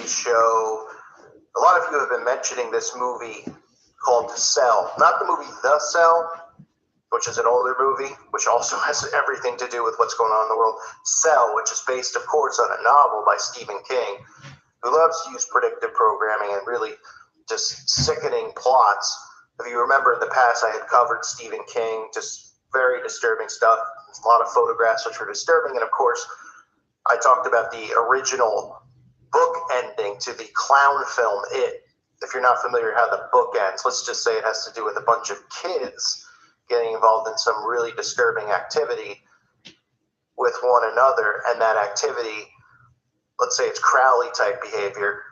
show. A lot of you have been mentioning this movie called Cell. Not the movie The Cell, which is an older movie, which also has everything to do with what's going on in the world. Cell, which is based, of course, on a novel by Stephen King, who loves to use predictive programming and really just sickening plots. If you remember in the past, I had covered Stephen King, just very disturbing stuff. A lot of photographs which were disturbing. And of course, I talked about the original book ending to the clown film It. If you're not familiar how the book ends, let's just say it has to do with a bunch of kids getting involved in some really disturbing activity with one another, and that activity, let's say it's Crowley type behavior,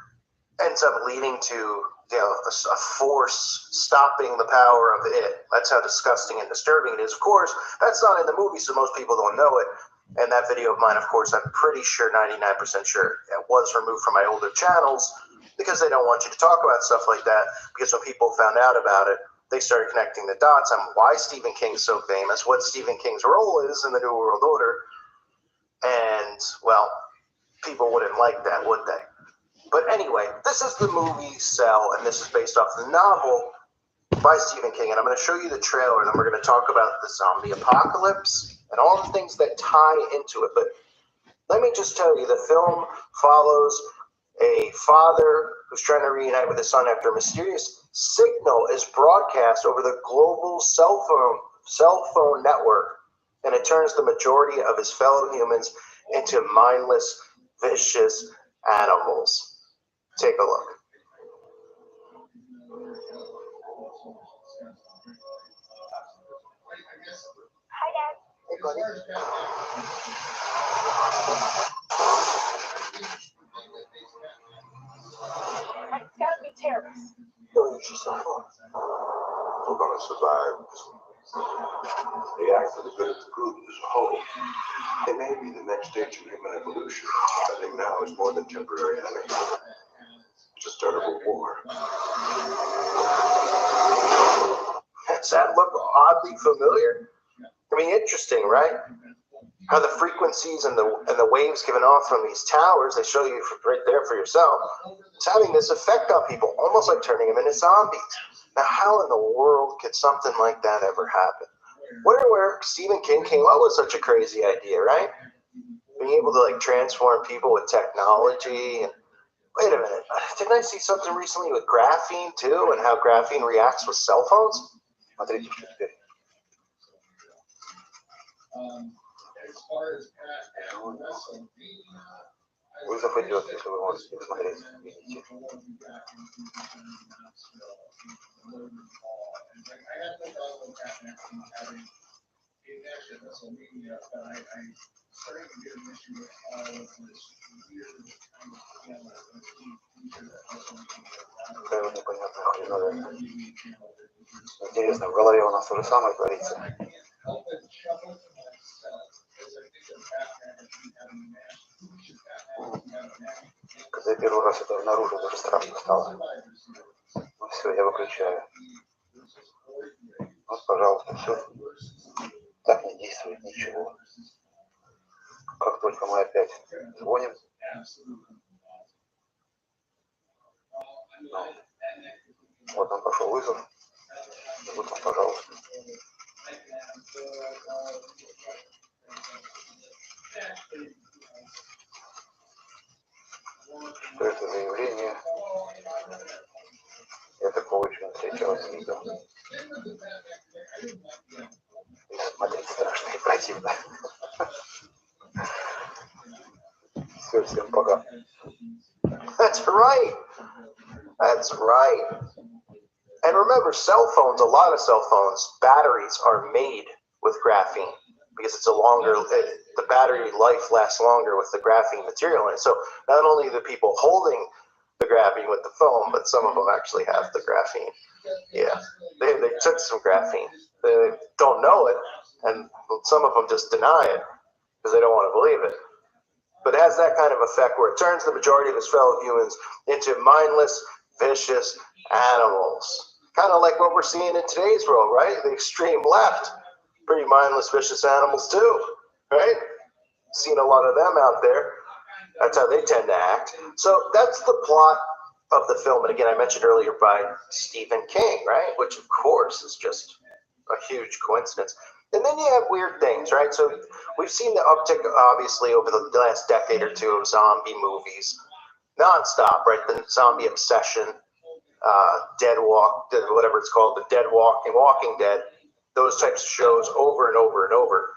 ends up leading to a force stopping the power of It. That's how disgusting and disturbing it is. Of course, that's not in the movie, so most people don't know it. And that video of mine, of course, I'm pretty sure, 99% sure, it was removed from my older channels because they don't want you to talk about stuff like that. Because when people found out about it, they started connecting the dots on why Stephen King's so famous, what Stephen King's role is in the New World Order. And, well, people wouldn't like that, would they? But anyway, this is the movie Cell, and this is based off the novel by Stephen King. And I'm going to show you the trailer, and then we're going to talk about the zombie apocalypse and all the things that tie into it. But let me just tell you, the film follows a father who's trying to reunite with his son after a mysterious signal is broadcast over the global cell phone network, and it turns the majority of his fellow humans into mindless, vicious animals. Take a look. Hi, Dad. Hey, buddy. It's gotta be terrorists. Don't use your cell phone. We're gonna survive this one. The act for the good of the group as a whole. It may be the next stage of human evolution. I think now is more than temporary enemy. It's a start of a war. Does that look oddly familiar? I mean, interesting, right? How the frequencies and the waves given off from these towers, they show you right there for yourself. It's having this effect on people, almost like turning them into zombies. Now, how in the world could something like that ever happen? Wonder where Stephen King came up with such a crazy idea, right? Being able to like transform people with technology. And wait a minute, didn't I see something recently with graphene too, and how graphene reacts with cell phones? Смотрите, что теперь. Вызов идет, если вы можете посмотреть, видите. Какая непонятная хреновая. Интересно, в голове у нас то же самое творится. Когда я первый раз это обнаружил, даже страшно стало. Ну все, я выключаю. Вот, пожалуйста, все. Так не действует ничего. Как только мы опять звоним, вот он пошел вызов, вот он, пожалуйста. Что это заявление? Я такого еще не встречал, не видел. И смотреть страшно и противно. Все, всем пока. That's right. That's right. And remember, cell phones, a lot of cell phones, batteries are made with graphene because it's a longer, the battery life lasts longer with the graphene material in it. So not only the people holding the graphene with the phone, but some of them actually have the graphene. Yeah, they took some graphene. They don't know it, and some of them just deny it because they don't want to believe it. But it has that kind of effect where it turns the majority of its fellow humans into mindless, vicious animals. Kind of like what we're seeing in today's world, right? The extreme left. Pretty mindless, vicious animals too, right? Seen a lot of them out there. That's how they tend to act. So that's the plot of the film. And again, I mentioned earlier by Stephen King, right? Which of course is just a huge coincidence. And then you have weird things, right? So we've seen the uptick, obviously, over the last decade or two of zombie movies, nonstop, right? The zombie obsession, whatever it's called, the Dead Walking Dead, those types of shows over and over and over.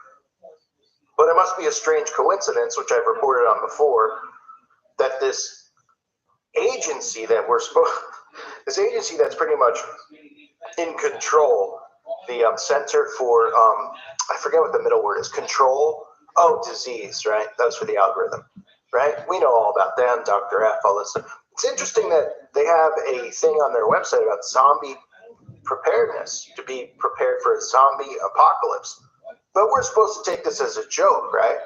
But it must be a strange coincidence, which I've reported on before, that this agency that this agency that's pretty much in control, the Center for, I forget what the middle word is, control, disease, right? That's for the algorithm, right? We know all about them, Dr. F, all this stuff. It's interesting that they have a thing on their website about zombie preparedness, to be prepared for a zombie apocalypse. But we're supposed to take this as a joke, right?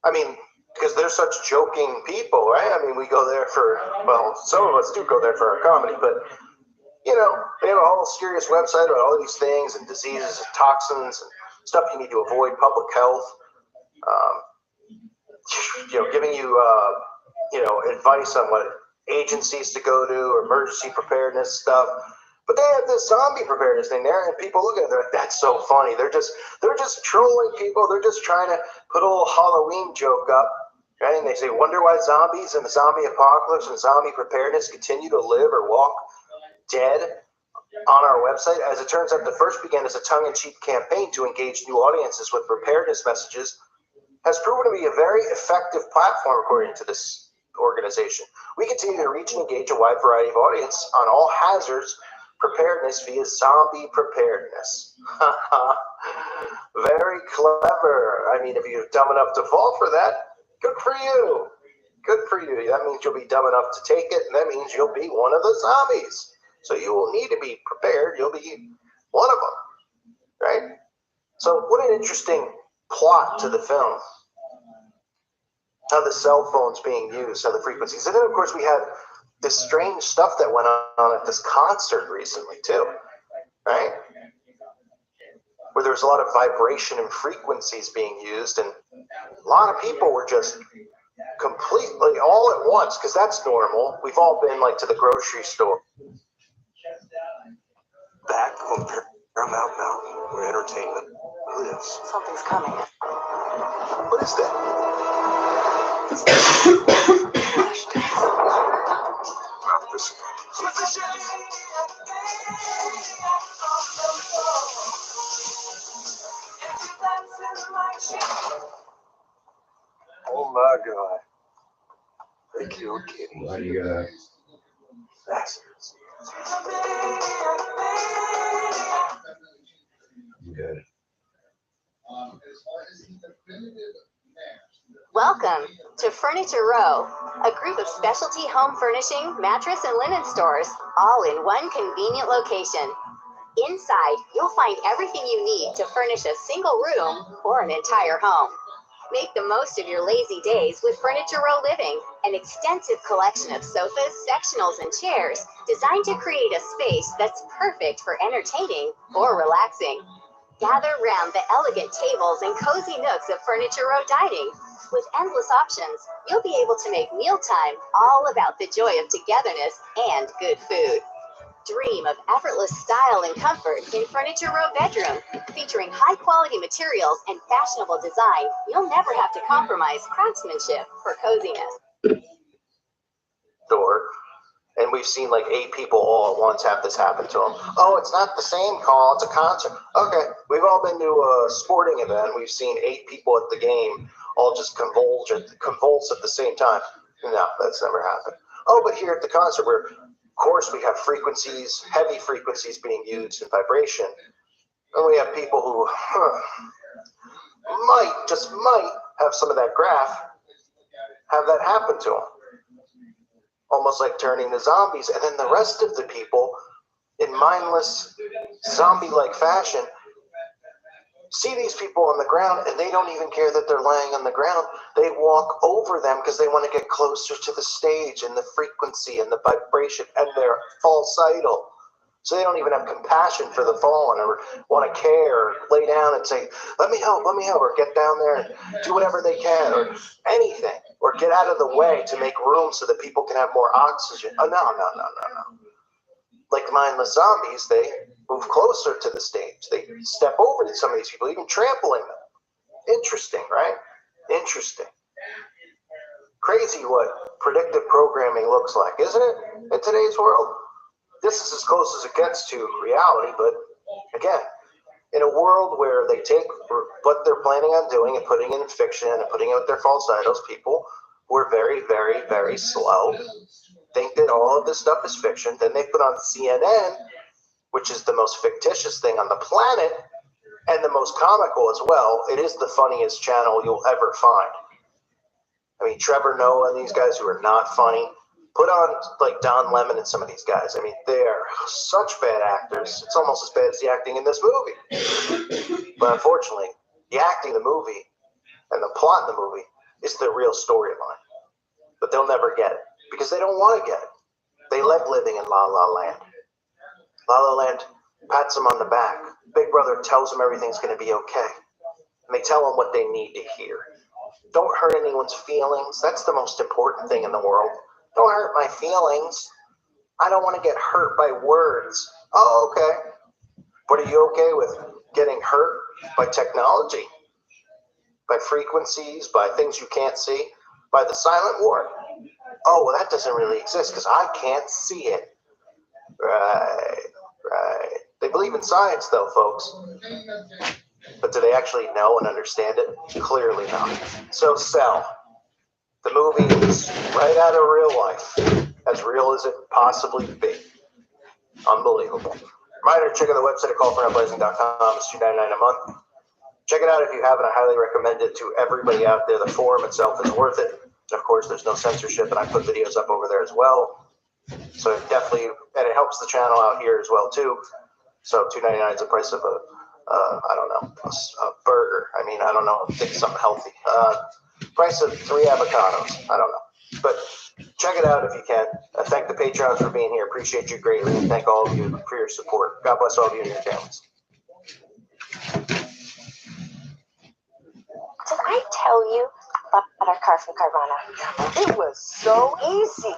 I mean, because they're such joking people, right? I mean, we go there for, well, some of us do go there for our comedy, but, you know, they have a whole serious website about all these things and diseases and toxins and stuff you need to avoid, public health, giving you, advice on what agencies to go to, or emergency preparedness stuff. But they have this zombie preparedness thing there, and people look at it, they're like, that's so funny. They're just trolling people. They're just trying to put a little Halloween joke up, right? And they say, wonder why zombies and the zombie apocalypse and zombie preparedness continue to live or walk dead on our website. As it turns out, the first began as a tongue-in-cheek campaign to engage new audiences with preparedness messages, has proven to be a very effective platform, according to this organization. We continue to reach and engage a wide variety of audience on all hazards preparedness via zombie preparedness. Very clever. I mean, if you're dumb enough to fall for that, good for you. Good for you. That means you'll be dumb enough to take it, and that means you'll be one of the zombies. So you will need to be prepared. You'll be one of them, right? So what an interesting plot to the film. How the cell phone's being used, how the frequencies. And then, of course, we had this strange stuff that went on at this concert recently, too, right? Where there was a lot of vibration and frequencies being used, and a lot of people were just completely all at once, because that's normal. We've all been, like, to the grocery store. Back on Paramount Mountain, where entertainment lives. Something's coming. What is that? Not this. Oh my God. They killed Kitty. Why do you gotta? Bastards. Good. Welcome to Furniture Row, a group of specialty home furnishing, mattress, and linen stores, all in one convenient location. Inside, you'll find everything you need to furnish a single room or an entire home. Make the most of your lazy days with Furniture Row Living, an extensive collection of sofas, sectionals, and chairs designed to create a space that's perfect for entertaining or relaxing. Gather round the elegant tables and cozy nooks of Furniture Row Dining. With endless options, you'll be able to make mealtime all about the joy of togetherness and good food. Dream of effortless style and comfort in Furniture Row Bedroom, featuring high-quality materials and fashionable design. You'll never have to compromise craftsmanship for coziness. Door, and we've seen like 8 people all at once have this happen to them. Oh, it's not the same call, it's a concert. Okay, we've all been to a sporting event. We've seen 8 people at the game all just convulse at the same time. No, that's never happened. Oh, but here at the concert, where, of course, we have frequencies, heavy frequencies being used in vibration. And we have people who might have some of that graph, have that happen to them. Almost like turning to zombies. And then the rest of the people, in mindless, zombie-like fashion, see these people on the ground, and they don't even care that they're laying on the ground. They walk over them because they want to get closer to the stage and the frequency and the vibration, and they're falsital. So they don't even have compassion for the fallen, or want to care, or lay down and say, let me help, or get down there and do whatever they can, or anything. get out of the way to make room so that people can have more oxygen. Oh, no. Like mindless zombies, they move closer to the stage. They step over to some of these people, even trampling them. Interesting, right? Interesting. Crazy what predictive programming looks like, isn't it, in today's world? This is as close as it gets to reality, but again, in a world where they take what they're planning on doing and putting it in fiction and putting it with their falsettos, people who are very, very, very slow think that all of this stuff is fiction. Then they put on CNN, which is the most fictitious thing on the planet and the most comical as well. It is the funniest channel you'll ever find. I mean, Trevor Noah and these guys who are not funny. Put on like Don Lemon and some of these guys. I mean, they're such bad actors. It's almost as bad as the acting in this movie. But unfortunately, the acting in the movie and the plot in the movie is the real storyline. But they'll never get it because they don't want to get it. They like living in La La Land. La La Land pats them on the back. Big Brother tells them everything's going to be okay. And they tell them what they need to hear. Don't hurt anyone's feelings. That's the most important thing in the world. Don't hurt my feelings. I don't want to get hurt by words. Oh, okay. But are you okay with getting hurt by technology? By frequencies? By things you can't see? By the silent war? Oh, well, that doesn't really exist because I can't see it. Right. They believe in science, though, folks. But do they actually know and understand it? Clearly not. So, Cell. The movie is right out of real life, as real as it possibly be. Unbelievable. Reminder, check out the website at callforuprising.com. It's $2.99 a month. Check it out if you haven't. I highly recommend it to everybody out there. The forum itself is worth it. Of course, there's no censorship, and I put videos up over there as well. So it definitely, and it helps the channel out here as well, too. So $2.99 is the price of I don't know, a burger. I mean, I don't know. I think something healthy. Price of 3 avocados. I don't know. But check it out if you can. Thank the Patreons for being here. Appreciate you greatly. And thank all of you for your support. God bless all of you and your families. Did I tell you about our car from Carvana? It was so easy.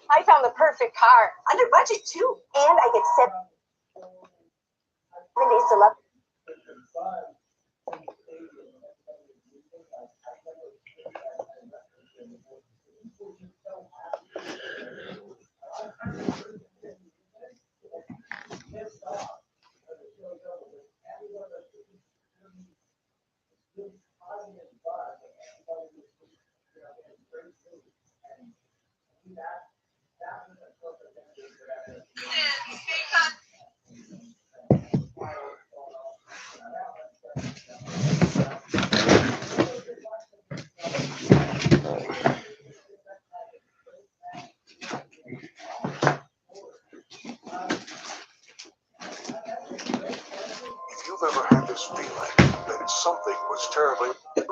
I found the perfect car. Under budget, too. And I get 7 days to love. If you've ever had this feeling that something was terribly wrong with the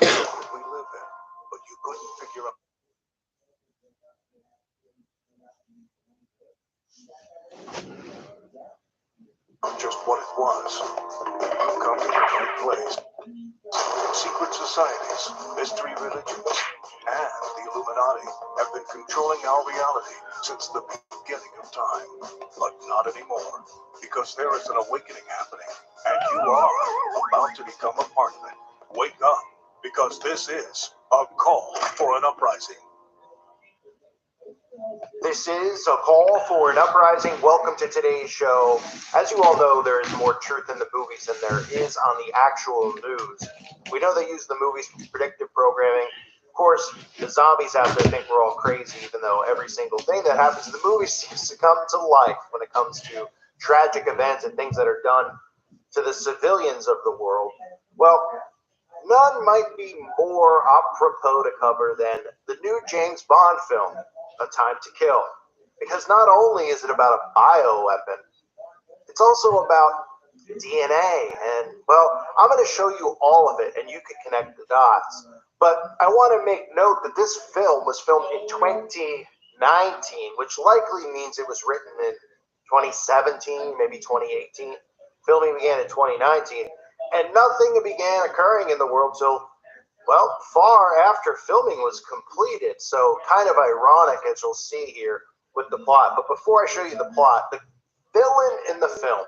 world we live in, but you couldn't figure out just what it was, you've come to the right place. Secret societies, mystery religions, and the Illuminati have been controlling our reality since the beginning of time. But not anymore, because there is an awakening happening, and you are about to become a part of it. Wake up, because this is a call for an uprising. This is a call for an uprising. Welcome to today's show. As you all know, there is more truth in the movies than there is on the actual news. We know they use the movies for predictive programming. Of course, the zombies out there think we're all crazy, even though every single thing that happens in the movies seems to come to life when it comes to tragic events and things that are done to the civilians of the world. Well, none might be more apropos to cover than the new James Bond film, A Time to Kill. Because not only is it about a bioweapon, it's also about DNA. And, well, I'm going to show you all of it, and you can connect the dots. But I want to make note that this film was filmed in 2019, which likely means it was written in 2017, maybe 2018. Filming began in 2019. And nothing began occurring in the world till Well, far after filming was completed, so kind of ironic as you'll see here with the plot. But before I show you the plot, the villain in the film,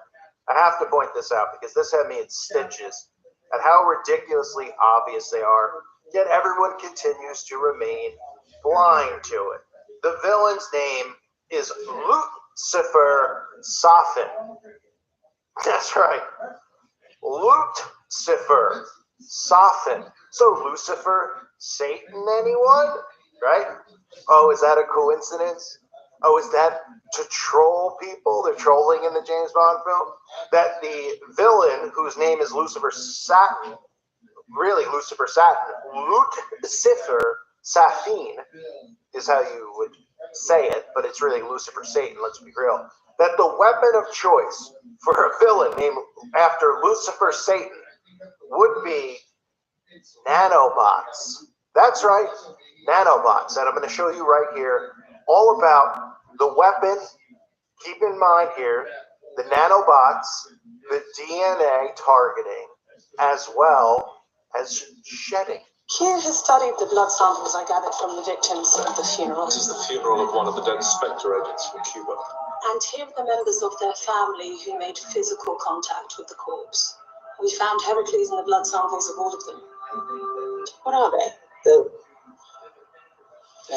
I have to point this out because this had me in stitches at how ridiculously obvious they are, yet everyone continues to remain blind to it. The villain's name is Lucifer Safin. That's right. Lucifer Safin. So Lucifer, Satan, anyone? Right? Oh, is that a coincidence? Oh, is that to troll people? They're trolling in the James Bond film? That the villain, whose name is Lucifer Satan, really Lucifer Satan, Lucifer Safin is how you would say it, but it's really Lucifer Satan, let's be real. That the weapon of choice for a villain named after Lucifer Satan would be nanobots. That's right, nanobots. And I'm going to show you right here all about the weapon. Keep in mind here, the nanobots, the DNA targeting, as well as shedding. Keir has studied the blood samples I gathered from the victims of the funeral. This is the funeral of one of the dead Spectre agents from Cuba. And here are the members of their family who made physical contact with the corpse. We found Heracles in the blood samples of all of them. What are they? They're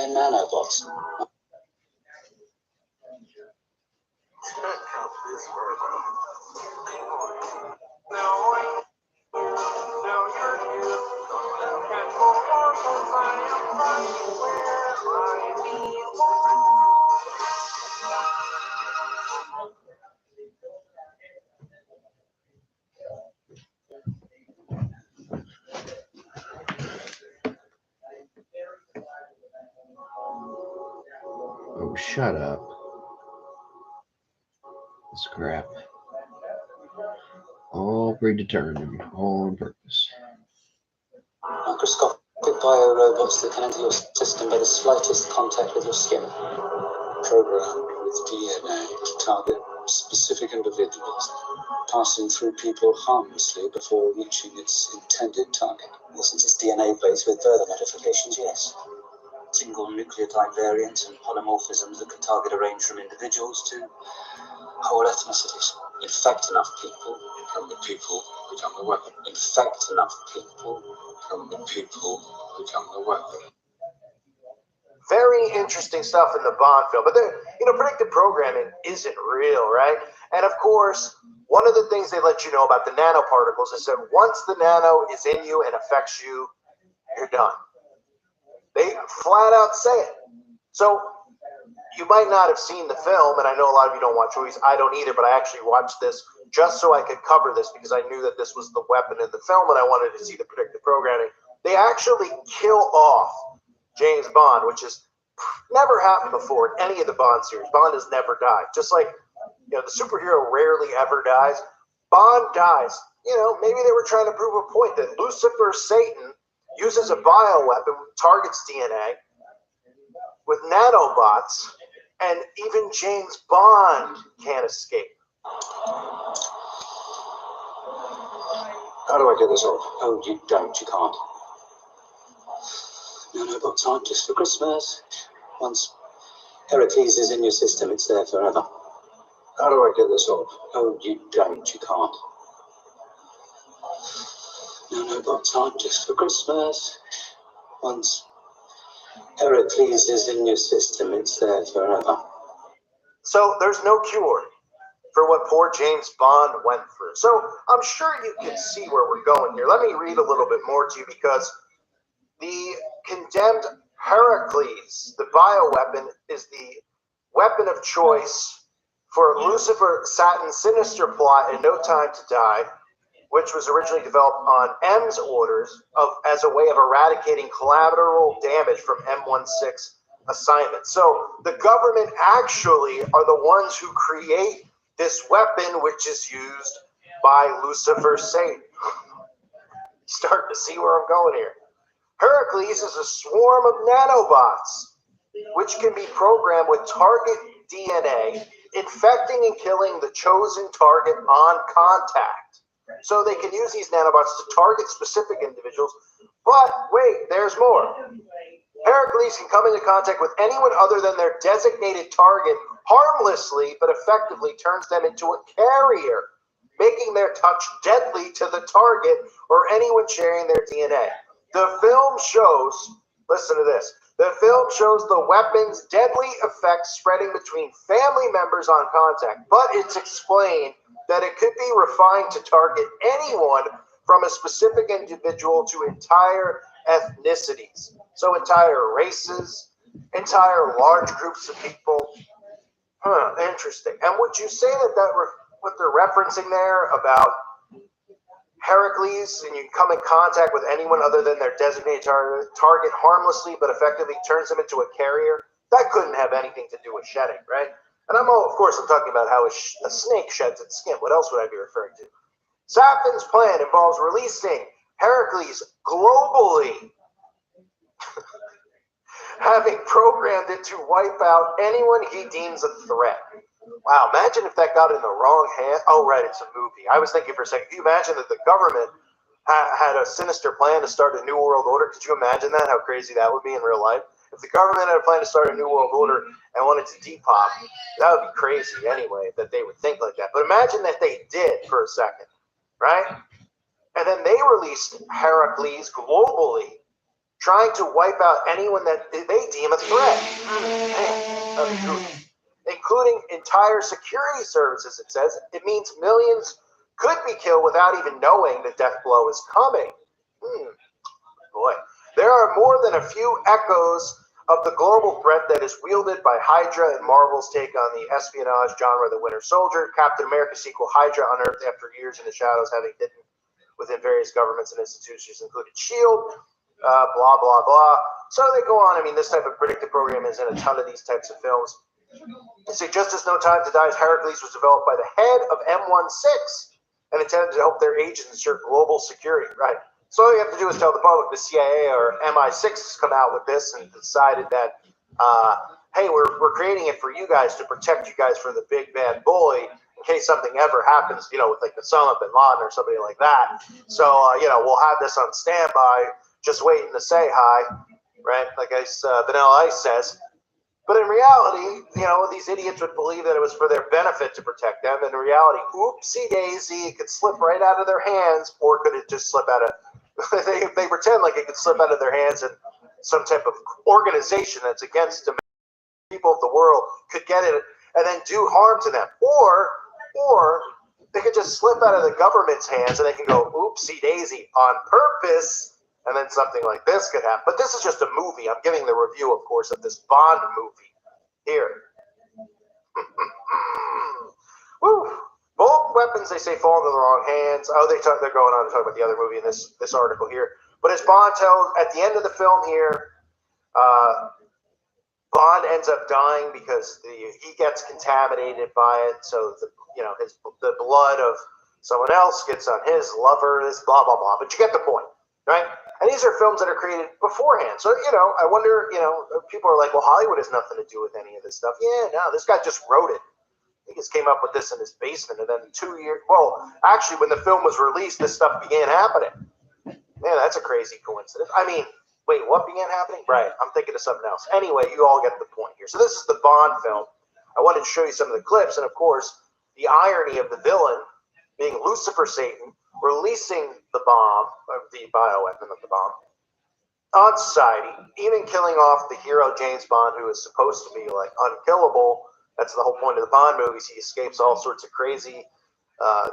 nanobots. Oh, shut up. This crap. All predetermined, all on purpose. Microscopic biorobots that can enter your system by the slightest contact with your skin. Programmed with DNA to target specific individuals, passing through people harmlessly before reaching its intended target. Well, since it's DNA based with further modifications, yes. Single nucleotide variants and polymorphisms that can target a range from individuals to whole ethnicities. Infect enough people, and the people become the weapon. Infect enough people, and the people become the weapon. Very interesting stuff in the Bond film, but predictive programming isn't real, right? And of course, one of the things they let you know about the nanoparticles is that once the nano is in you and affects you, you're done. They flat out say it. So you might not have seen the film, and I know a lot of you don't watch movies. I don't either, but I actually watched this just so I could cover this because I knew that this was the weapon in the film and I wanted to see the predictive programming. They actually kill off James Bond, which has never happened before in any of the Bond series. Bond has never died. Just like, the superhero rarely ever dies. Bond dies. Maybe they were trying to prove a point that Lucifer Satan uses a bioweapon, targets DNA with nanobots, and even James Bond can't escape. How do I get this off? Oh, you don't. You can't. Nanobots aren't just for Christmas. Once Heracles is in your system, it's there forever. How do I get this off? Oh, you don't. You can't. Nanobots aren't just for Christmas. Once Heracles is in your system, it's there forever. So there's no cure for what poor James Bond went through. So I'm sure you can see where we're going here. Let me read a little bit more to you because the condemned Heracles, the bioweapon, is the weapon of choice for Lucifer Satan's sinister plot in No Time to Die, which was originally developed on M's orders as a way of eradicating collateral damage from M16 assignments. So the government actually are the ones who create this weapon, which is used by Lucifer Satan. Starting to see where I'm going here. Heracles is a swarm of nanobots, which can be programmed with target DNA, infecting and killing the chosen target on contact. So they can use these nanobots to target specific individuals But wait, there's more. Heracles can come into contact with anyone other than their designated target harmlessly, but effectively turns them into a carrier, making their touch deadly to the target or anyone sharing their DNA. The film shows, listen to this, the film shows the weapon's deadly effects spreading between family members on contact, but it's explained that it could be refined to target anyone from a specific individual to entire ethnicities. So entire races, entire large groups of people. Interesting. And would you say that what they're referencing there about Heracles, and you come in contact with anyone other than their designated target harmlessly, but effectively turns them into a carrier? That couldn't have anything to do with shedding, right? And I'm talking about how a snake sheds its skin. What else would I be referring to? Saffin's plan involves releasing Heracles globally, having programmed it to wipe out anyone he deems a threat. Wow, imagine if that got in the wrong hand. Oh, right, it's a movie. I was thinking for a second, can you imagine that the government had a sinister plan to start a new world order? Could you imagine that, how crazy that would be in real life? If the government had a plan to start a new world order and wanted to depop, that would be crazy anyway, that they would think like that. But imagine that they did for a second, right? And then they released Heracles globally, trying to wipe out anyone that they deem a threat. Including entire security services, it says. It means millions could be killed without even knowing the death blow is coming. Boy. There are more than a few echoes of the global threat that is wielded by Hydra and Marvel's take on the espionage genre The Winter Soldier. Captain America sequel Hydra unearthed after years in the shadows, having hidden within various governments and institutions, including S.H.I.E.L.D., blah, blah, blah. So they go on. I mean, this type of predictive programming is in a ton of these types of films. They say Just As No Time to Die's Heracles was developed by the head of M16 and intended to help their agents ensure global security. Right. So all you have to do is tell the public the CIA or MI6 has come out with this and decided that, hey, we're creating it for you guys to protect you guys from the big bad bully in case something ever happens, with like the Osama bin Laden or somebody like that. So, we'll have this on standby, just waiting to say hi, right? Like Vanilla Ice says. But in reality, these idiots would believe that it was for their benefit to protect them. In reality, oopsie daisy, it could slip right out of their hands, or could it just slip out of, they pretend like it could slip out of their hands and some type of organization that's against the people of the world could get it and then do harm to them. Or they could just slip out of the government's hands and they can go oopsie daisy on purpose. And then something like this could happen. But this is just a movie. I'm giving the review, of course, of this Bond movie here. Woo. Both weapons, they say, fall into the wrong hands. Oh, they're going on to talk about the other movie in this article here. But as Bond tells, at the end of the film here, Bond ends up dying because he gets contaminated by it. So the blood of someone else gets on his lover. This blah blah blah. But you get the point, right? And these are films that are created beforehand. So, I wonder, people are like, well, Hollywood has nothing to do with any of this stuff. Yeah, no, this guy just wrote it. He just came up with this in his basement. And then actually, when the film was released, this stuff began happening. Man, that's a crazy coincidence. I mean, wait, what began happening? Right, I'm thinking of something else. Anyway, you all get the point here. So this is the Bond film. I wanted to show you some of the clips. And, of course, the irony of the villain being Lucifer Satan, releasing the bomb, or the bioweapon of the bomb, on society, even killing off the hero James Bond, who is supposed to be like unkillable. That's the whole point of the Bond movies. He escapes all sorts of crazy,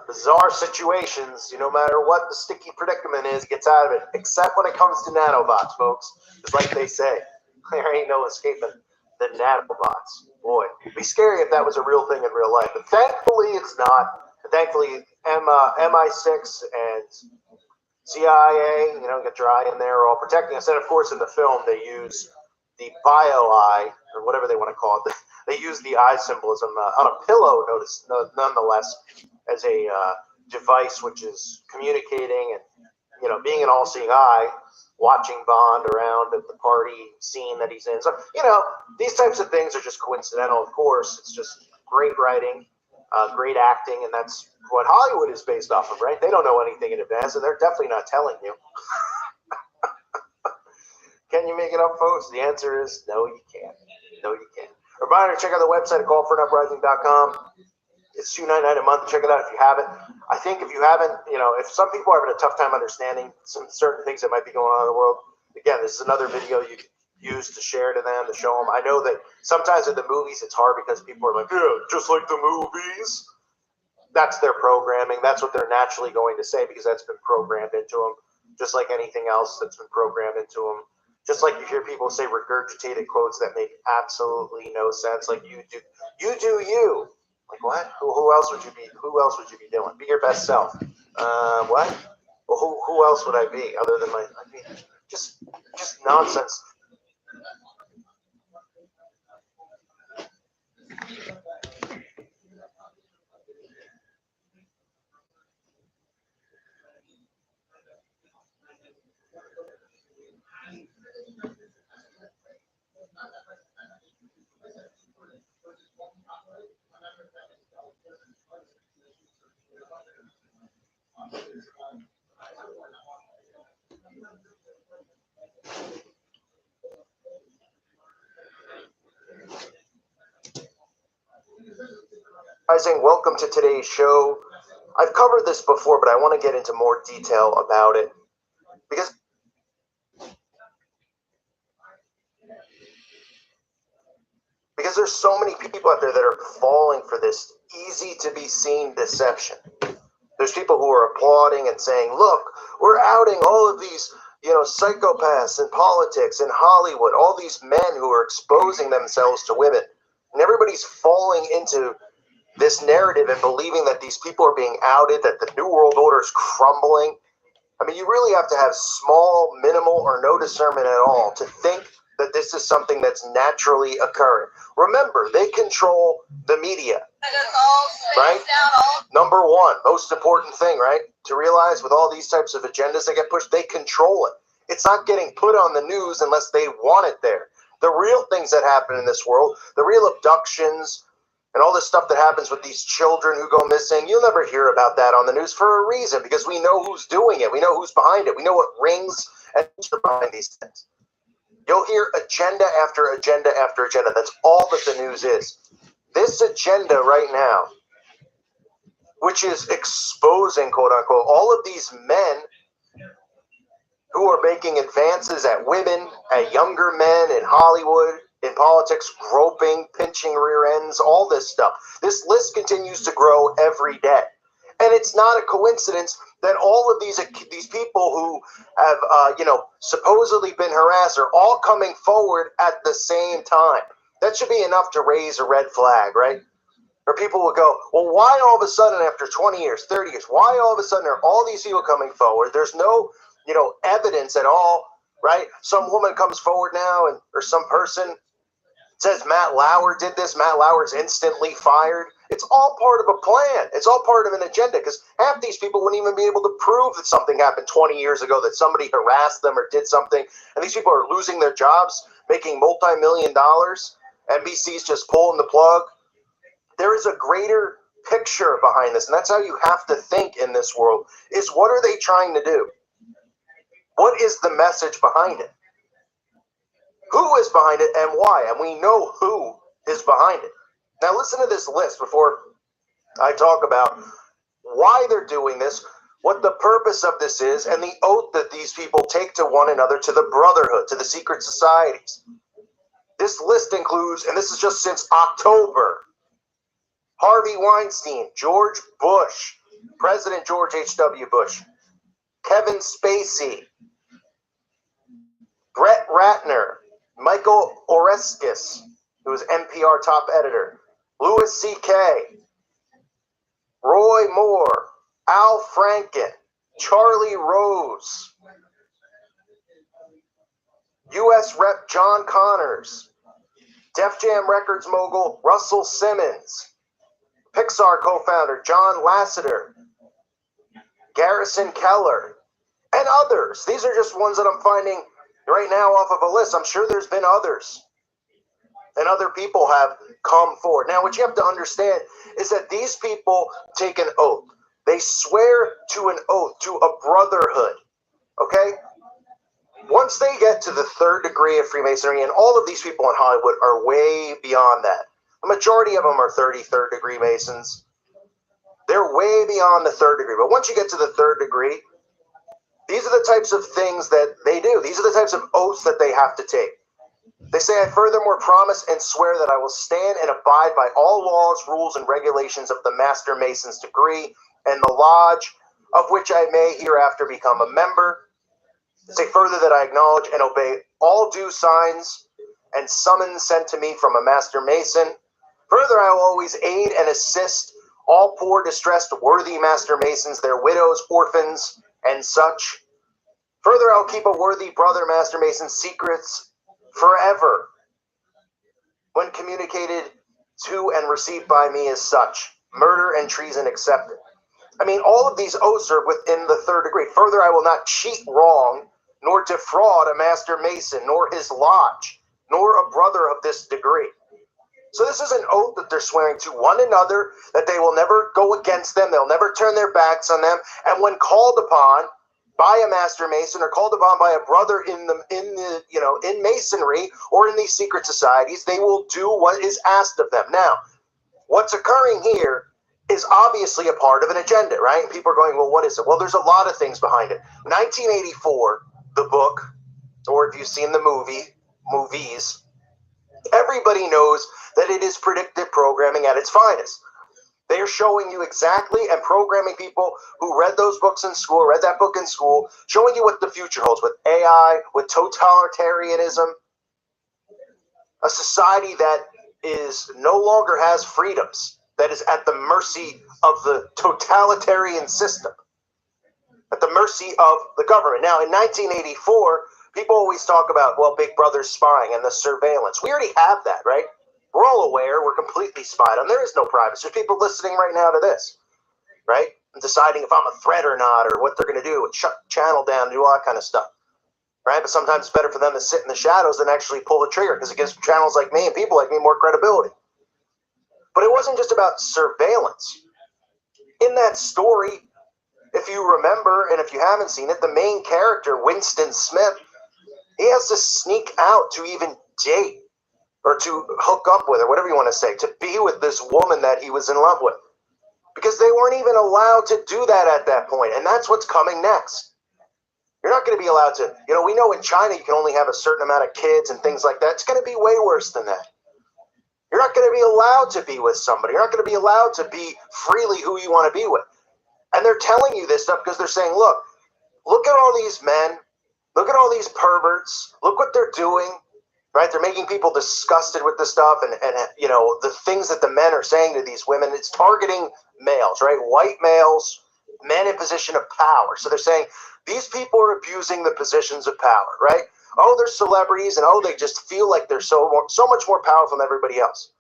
bizarre situations. No matter what the sticky predicament is, gets out of it, except when it comes to nanobots, folks. It's like they say, there ain't no escaping the nanobots. Boy, it'd be scary if that was a real thing in real life. But thankfully, it's not. And thankfully, MI6 and CIA, get your eye in there, are all protecting us. And of course, in the film, they use the bio eye, or whatever they want to call it. They use the eye symbolism on a pillow, nonetheless, as a device which is communicating and, being an all-seeing eye, watching Bond around at the party scene that he's in. So, these types of things are just coincidental, of course. It's just great writing. Great acting, and that's what Hollywood is based off of, right? They don't know anything in advance, and they're definitely not telling you. Can you make it up, folks? The answer is no, you can't. No, you can't. Reminder, check out the website at callforanuprising.com. It's $2.99 a month. Check it out if you haven't. I think if you haven't, if some people are having a tough time understanding some certain things that might be going on in the world, again, this is another video you can use to share to them, to show them. I know that sometimes at the movies it's hard because people are like, yeah, just like the movies. That's their programming. That's what they're naturally going to say because that's been programmed into them, just like anything else that's been programmed into them. Just like you hear people say regurgitated quotes that make absolutely no sense, like you do you. Like what? Who else would you be? Who else would you be doing? Be your best self. What? Well, who else would I be other than just nonsense. Uprising, welcome to today's show. I've covered this before, but I want to get into more detail about it because there's so many people out there that are falling for this easy to be seen deception. There's people who are applauding and saying, look, we're outing all of these, psychopaths in politics, in Hollywood, all these men who are exposing themselves to women. And everybody's falling into this narrative and believing that these people are being outed, that the New World Order is crumbling. I mean, you really have to have small, minimal, or no discernment at all to think that this is something that's naturally occurring. Remember, they control the media, right? Number one, most important thing, right? To realize with all these types of agendas that get pushed, they control it. It's not getting put on the news unless they want it there. The real things that happen in this world, the real abductions, and all this stuff that happens with these children who go missing, you'll never hear about that on the news for a reason, because we know who's doing it. We know who's behind it. We know what rings and are behind these things. You'll hear agenda after agenda after agenda. That's all that the news is. This agenda right now, which is exposing, quote unquote, all of these men who are making advances at women, at younger men in Hollywood, in politics, groping, pinching rear ends, all this stuff. This list continues to grow every day. And it's not a coincidence that all of these people who have, supposedly been harassed are all coming forward at the same time. That should be enough to raise a red flag, right? Or people will go, well, why all of a sudden after 20 years, 30 years, why all of a sudden are all these people coming forward? There's no, evidence at all, right? Some woman comes forward now or some person says Matt Lauer did this. Matt Lauer's instantly fired. It's all part of a plan. It's all part of an agenda because half these people wouldn't even be able to prove that something happened 20 years ago, that somebody harassed them or did something. And these people are losing their jobs, making multi-million dollars. NBC's just pulling the plug. There is a greater picture behind this, and that's how you have to think in this world, is what are they trying to do? What is the message behind it? Who is behind it and why? And we know who is behind it. Now listen to this list before I talk about why they're doing this, what the purpose of this is, and the oath that these people take to one another, to the brotherhood, to the secret societies. This list includes, and this is just since October, Harvey Weinstein, George Bush, President George H.W. Bush, Kevin Spacey, Brett Ratner, Michael Oreskes, who was NPR top editor, Louis C.K., Roy Moore, Al Franken, Charlie Rose, U.S. Rep. John Connors, Def Jam Records mogul Russell Simmons, Pixar co-founder John Lasseter, Garrison Keller, and others. These are just ones that I'm finding right now off of a list. I'm sure there's been others. And other people have come forward. Now, what you have to understand is that these people take an oath. They swear to an oath, to a brotherhood. Okay? once they get to the third degree of Freemasonry, and all of these people in Hollywood are way beyond that. The majority of them are 33rd degree Masons. They're way beyond the third degree. But once you get to the third degree, these are the types of things that they do. These are the types of oaths that they have to take. They say, I furthermore promise and swear that I will stand and abide by all laws, rules, and regulations of the Master Mason's degree and the lodge of which I may hereafter become a member. Say further that I acknowledge and obey all due signs and summons sent to me from a Master Mason. Further, I will always aid and assist all poor, distressed, worthy Master Masons, their widows, orphans, and such. Further, I'll keep a worthy brother Master Mason's secrets forever when communicated to and received by me as such, murder and treason excepted. I mean, all of these oaths are within the third degree. Further, I will not cheat wrong, nor defraud a Master Mason, nor his lodge, nor a brother of this degree. So this is an oath that they're swearing to one another, that they will never go against them, they'll never turn their backs on them, and when called upon by a Master Mason or called upon by a brother in Masonry or in these secret societies, they will do what is asked of them. Now, what's occurring here is obviously a part of an agenda, right? And people are going, well, what is it? Well, there's a lot of things behind it. 1984, the book, or if you've seen the movies, everybody knows that it is predictive programming at its finest. They are showing you exactly, and programming people who read those books in school, read that book in school, showing you what the future holds with AI, with totalitarianism, a society that is no longer has freedoms, that is at the mercy of the totalitarian system, at the mercy of the government. Now, in 1984, people always talk about, well, Big Brother's spying and the surveillance. We already have that, right? We're all aware. We're completely spied on. There is no privacy. There's people listening right now to this, right? And deciding if I'm a threat or not, or what they're going to do, and shut the channel down, do all that kind of stuff, right? But sometimes it's better for them to sit in the shadows than actually pull the trigger, because it gives channels like me and people like me more credibility. But it wasn't just about surveillance. In that story, if you remember, and if you haven't seen it, the main character, Winston Smith, he has to sneak out to even date or to hook up with, or whatever you want to say, to be with this woman that he was in love with. Because they weren't even allowed to do that at that point. And that's what's coming next. You're not going to be allowed to, we know in China you can only have a certain amount of kids and things like that. It's going to be way worse than that. You're not going to be allowed to be with somebody. You're not going to be allowed to be freely who you want to be with. And they're telling you this stuff because they're saying, look at all these men. Look at all these perverts. Look what they're doing. Right? They're making people disgusted with this stuff, and the things that the men are saying to these women. It's targeting males, right? White males, men in position of power. So they're saying these people are abusing the positions of power, right? Oh, they're celebrities, and they just feel like they're so much more powerful than everybody else.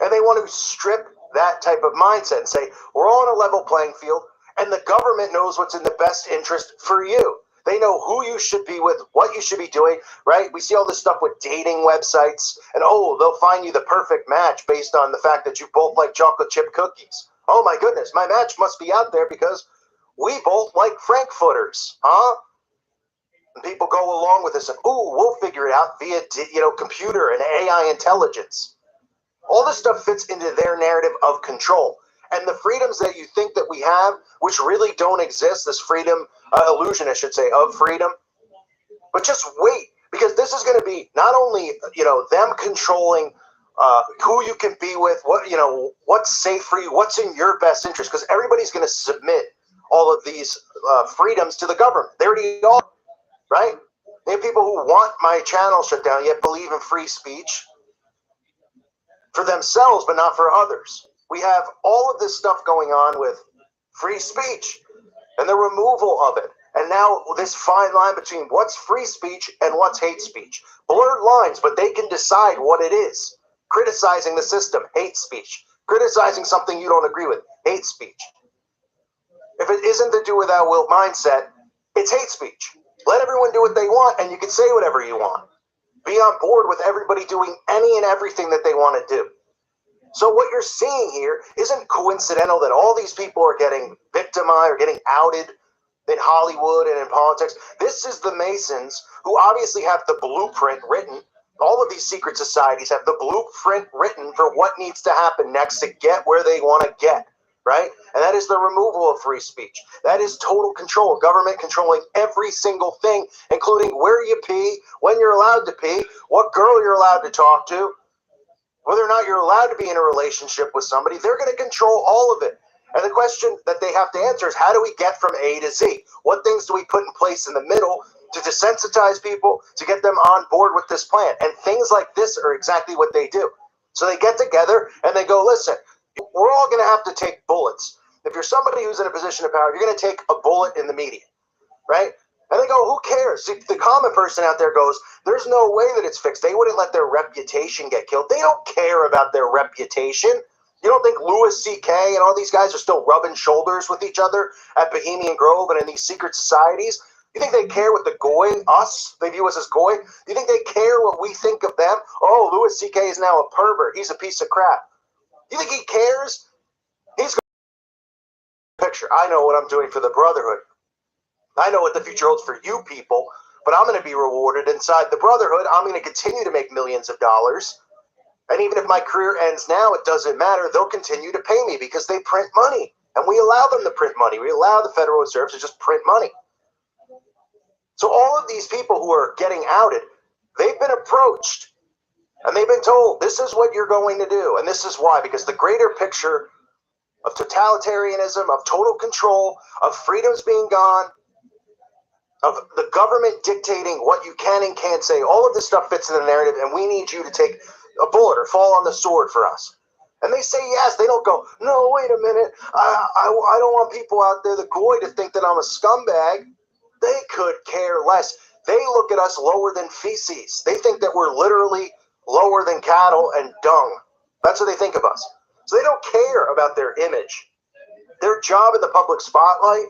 And they want to strip that type of mindset and say, we're all on a level playing field, and the government knows what's in the best interest for you. They know who you should be with, what you should be doing, right? We see all this stuff with dating websites, and they'll find you the perfect match based on the fact that you both like chocolate chip cookies. Oh my goodness, my match must be out there because we both like Frankfurters, huh? And people go along with this, and we'll figure it out via computer and AI intelligence. All this stuff fits into their narrative of control. And the freedoms that you think that we have, which really don't exist, this freedom, illusion, I should say, of freedom. But just wait, because this is going to be not only, them controlling who you can be with, what's safe for you, what's in your best interest, because everybody's going to submit all of these freedoms to the government. They already are, right? They have people who want my channel shut down, yet believe in free speech for themselves, but not for others. We have all of this stuff going on with free speech and the removal of it. And now this fine line between what's free speech and what's hate speech. Blurred lines, but they can decide what it is. Criticizing the system, hate speech. Criticizing something you don't agree with, hate speech. If it isn't the do without will mindset, it's hate speech. Let everyone do what they want, and you can say whatever you want. Be on board with everybody doing any and everything that they want to do. So what you're seeing here isn't coincidental that all these people are getting victimized or getting outed. in Hollywood and in politics. This is the Masons who obviously have the blueprint written. All of these secret societies have the blueprint written for what needs to happen next to get where they want to get, right? And that is the removal of free speech. That is total control, government controlling every single thing, including where you pee, when you're allowed to pee, what girl you're allowed to talk to, whether or not you're allowed to be in a relationship with somebody. They're going to control all of it. And the question that they have to answer is, how do we get from A to Z? What things do we put in place in the middle to desensitize people, to get them on board with this plan? And things like this are exactly what they do. So they get together and they go, listen, we're all going to have to take bullets. If you're somebody who's in a position of power, you're going to take a bullet in the media, right? And they go, who cares? See, the common person out there goes, there's no way that it's fixed. They wouldn't let their reputation get killed. They don't care about their reputation. You don't think Louis C.K. and all these guys are still rubbing shoulders with each other at Bohemian Grove and in these secret societies? You think they care what the goy, us, they view us as goy? You think they care what we think of them? Oh, Louis C.K. is now a pervert. He's a piece of crap. You think he cares? He's going to picture. I know what I'm doing for the Brotherhood. I know what the future holds for you people, but I'm going to be rewarded inside the Brotherhood. I'm going to continue to make millions of dollars. And even if my career ends now, it doesn't matter. They'll continue to pay me because they print money. And we allow them to print money. We allow the Federal Reserve to just print money. So all of these people who are getting outed, they've been approached. And they've been told, this is what you're going to do. And this is why. Because the greater picture of totalitarianism, of total control, of freedoms being gone, of the government dictating what you can and can't say, all of this stuff fits in the narrative, and we need you to take a bullet or fall on the sword for us. And they say yes. They don't go, no, wait a minute. I don't want people out there, the goy, to think that I'm a scumbag. They could care less. They look at us lower than feces. They think that we're literally lower than cattle and dung. That's what they think of us. So they don't care about their image. Their job in the public spotlight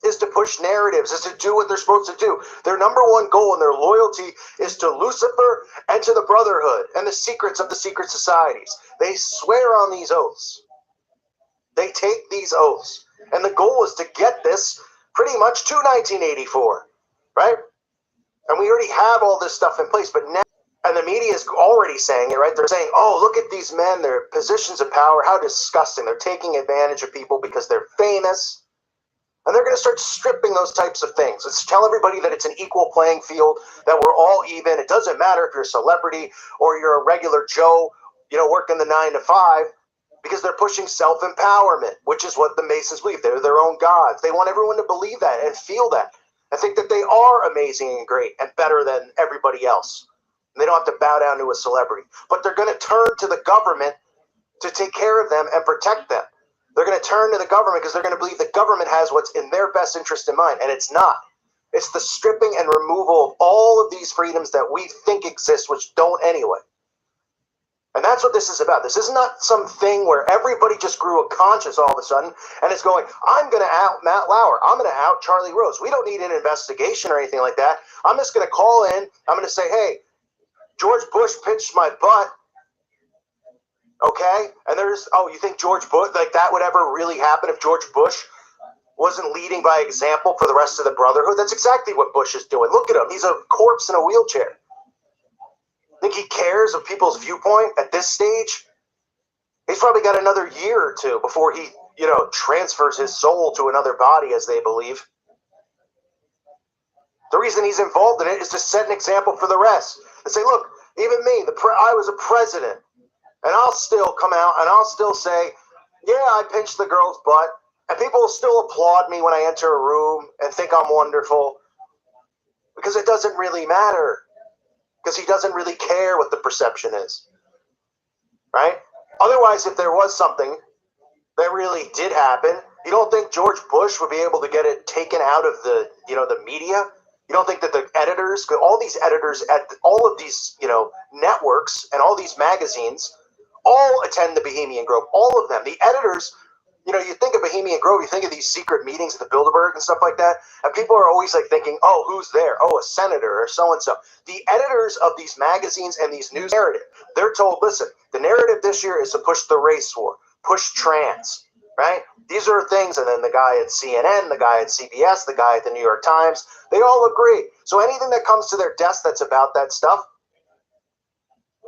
is to push narratives, is to do what they're supposed to do. Their number one goal and their loyalty is to Lucifer and to the Brotherhood and the secrets of the secret societies. They swear on these oaths. They take these oaths. And the goal is to get this pretty much to 1984, right? And we already have all this stuff in place, but now, and the media is already saying it, right? They're saying, oh, look at these men, their positions of power, how disgusting. They're taking advantage of people because they're famous. And they're going to start stripping those types of things. Let's tell everybody that it's an equal playing field, that we're all even. It doesn't matter if you're a celebrity or you're a regular Joe, working the 9 to 5, because they're pushing self-empowerment, which is what the Masons believe. They're their own gods. They want everyone to believe that and feel that and think that they are amazing and great and better than everybody else. And they don't have to bow down to a celebrity. But they're going to turn to the government to take care of them and protect them. They're going to turn to the government because they're going to believe the government has what's in their best interest in mind, and it's not. It's the stripping and removal of all of these freedoms that we think exist, which don't anyway. And that's what this is about. This is not some thing where everybody just grew a conscience all of a sudden and is going, I'm going to out Matt Lauer. I'm going to out Charlie Rose. We don't need an investigation or anything like that. I'm just going to call in. I'm going to say, hey, George Bush pinched my butt. Okay? And there's, oh, you think George Bush, like that would ever really happen if George Bush wasn't leading by example for the rest of the Brotherhood? That's exactly what Bush is doing. Look at him. He's a corpse in a wheelchair. Think he cares of people's viewpoint at this stage? He's probably got another year or two before he, transfers his soul to another body, as they believe. The reason he's involved in it is to set an example for the rest. And say, look, even me, I was a president. And I'll still come out and I'll still say, yeah, I pinched the girl's butt. And people will still applaud me when I enter a room and think I'm wonderful. Because it doesn't really matter. Because he doesn't really care what the perception is. Right? Otherwise, if there was something that really did happen, you don't think George Bush would be able to get it taken out of the, the media? You don't think that the editors, all these editors at all of these, networks and all these magazines all attend the Bohemian Grove, all of them. The editors, you think of Bohemian Grove, you think of these secret meetings at the Bilderberg and stuff like that, and people are always like thinking, oh, who's there? Oh, a senator or so-and-so. The editors of these magazines and these news narrative, they're told, listen, the narrative this year is to push the race war, push trans, right? These are things, and then the guy at CNN, the guy at CBS, the guy at the New York Times, they all agree. So anything that comes to their desk that's about that stuff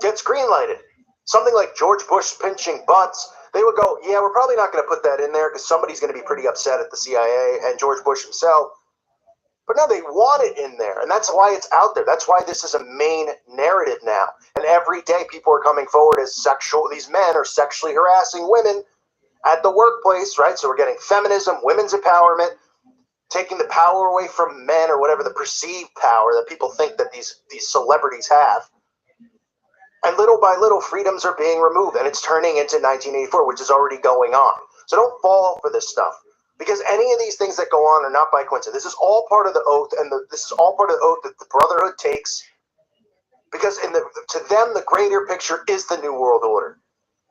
gets greenlighted. Something like George Bush pinching butts, they would go, yeah, we're probably not going to put that in there because somebody's going to be pretty upset at the CIA and George Bush himself. But no, they want it in there, and that's why it's out there. That's why this is a main narrative now. And every day people are coming forward as these men are sexually harassing women at the workplace, right? So we're getting feminism, women's empowerment, taking the power away from men, or whatever, the perceived power that people think that these celebrities have. And little by little, freedoms are being removed, and it's turning into 1984, which is already going on. So don't fall for this stuff, because any of these things that go on are not by coincidence. This is all part of the oath, and this is all part of the oath that the Brotherhood takes, because to them, the greater picture is the New World Order.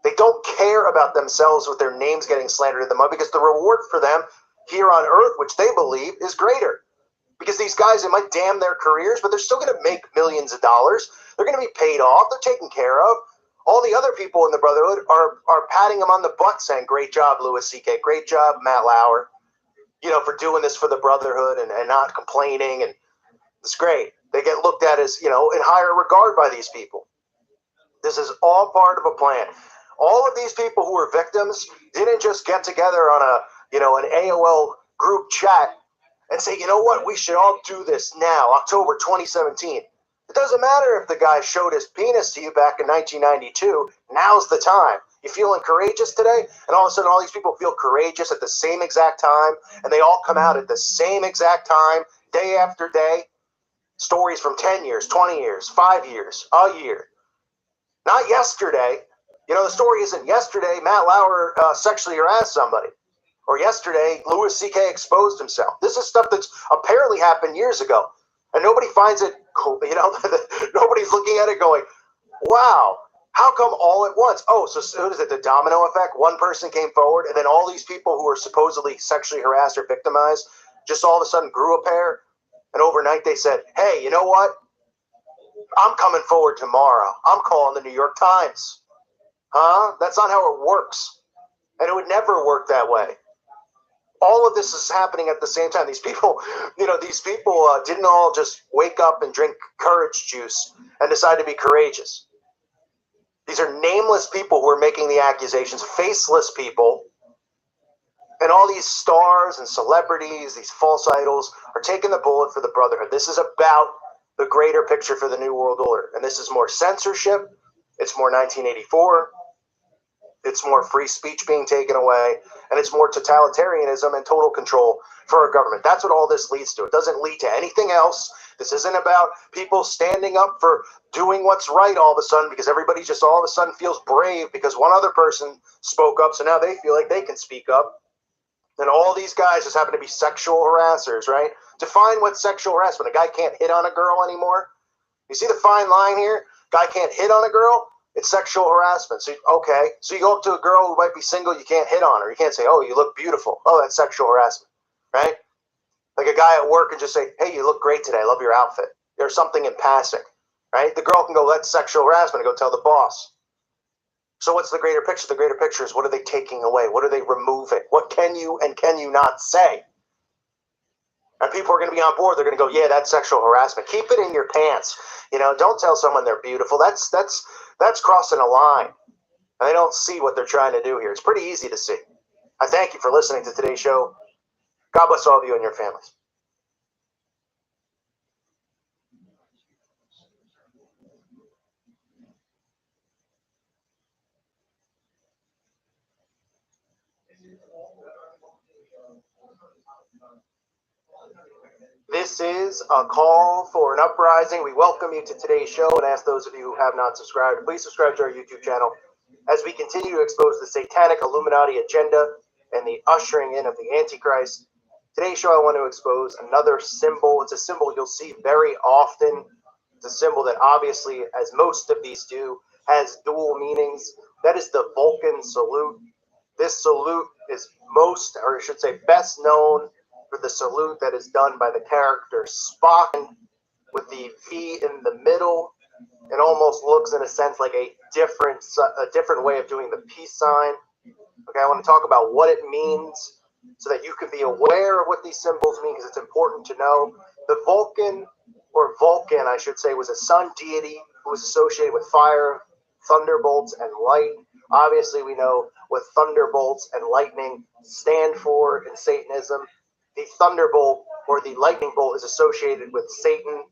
They don't care about themselves with their names getting slandered in the mud, because the reward for them here on Earth, which they believe, is greater. Because these guys, it might damn their careers, but they're still going to make millions of dollars. They're going to be paid off. They're taken care of. All the other people in the Brotherhood are patting them on the butt, saying, great job, Louis C.K., great job, Matt Lauer, for doing this for the Brotherhood and not complaining. And it's great. They get looked at as, in higher regard by these people. This is all part of a plan. All of these people who were victims didn't just get together on an AOL group chat and say, you know what, we should all do this now, October 2017. It doesn't matter if the guy showed his penis to you back in 1992. Now's the time. You feeling courageous today? And all of a sudden, all these people feel courageous at the same exact time, and they all come out at the same exact time, day after day. Stories from 10 years, 20 years, 5 years, a year. Not yesterday. The story isn't yesterday Matt Lauer sexually harassed somebody. Or yesterday, Louis C.K. exposed himself. This is stuff that's apparently happened years ago. And nobody finds it cool. Nobody's looking at it going, wow, how come all at once? Oh, so what is it, the domino effect? One person came forward, and then all these people who were supposedly sexually harassed or victimized just all of a sudden grew a pair. And overnight they said, hey, you know what? I'm coming forward tomorrow. I'm calling the New York Times. Huh? That's not how it works. And it would never work that way. All of this is happening at the same time. These people, didn't all just wake up and drink courage juice and decide to be courageous. These are nameless people who are making the accusations, faceless people. And all these stars and celebrities, these false idols, are taking the bullet for the Brotherhood. This is about the greater picture for the New World Order. And this is more censorship. It's more 1984. It's more free speech being taken away, and it's more totalitarianism and total control for our government. That's what all this leads to. It doesn't lead to anything else. This isn't about people standing up for doing what's right all of a sudden because everybody just all of a sudden feels brave because one other person spoke up, so now they feel like they can speak up. And all these guys just happen to be sexual harassers, right? Define what's sexual harassment. A guy can't hit on a girl anymore. You see the fine line here? Guy can't hit on a girl. It's sexual harassment. So, okay. So you go up to a girl who might be single, you can't hit on her. You can't say, oh, you look beautiful. Oh, that's sexual harassment, right? Like a guy at work and just say, hey, you look great today. I love your outfit. Or something in passing, right? The girl can go, that's sexual harassment, and go tell the boss. So what's the greater picture? The greater picture is what are they taking away? What are they removing? What can you and can you not say? And people are going to be on board. They're going to go, yeah, that's sexual harassment. Keep it in your pants. Don't tell someone they're beautiful. That's crossing a line. And they don't see what they're trying to do here. It's pretty easy to see. I thank you for listening to today's show. God bless all of you and your families. This is a call for an uprising. We welcome you to today's show and ask those of you who have not subscribed, please subscribe to our YouTube channel as we continue to expose the satanic Illuminati agenda and the ushering in of the Antichrist. Today's show, I want to expose another symbol. It's a symbol you'll see very often. It's a symbol that obviously, as most of these do, has dual meanings. That is the Vulcan salute. This salute is most, or I should say best known for the salute that is done by the character Spock with the V in the middle. It almost looks, in a sense, like a different way of doing the peace sign. Okay, I want to talk about what it means so that you can be aware of what these symbols mean, because it's important to know. The Vulcan, or Vulcan, I should say, was a sun deity who was associated with fire, thunderbolts, and light. Obviously, we know what thunderbolts and lightning stand for in Satanism. The thunderbolt or the lightning bolt is associated with Satan.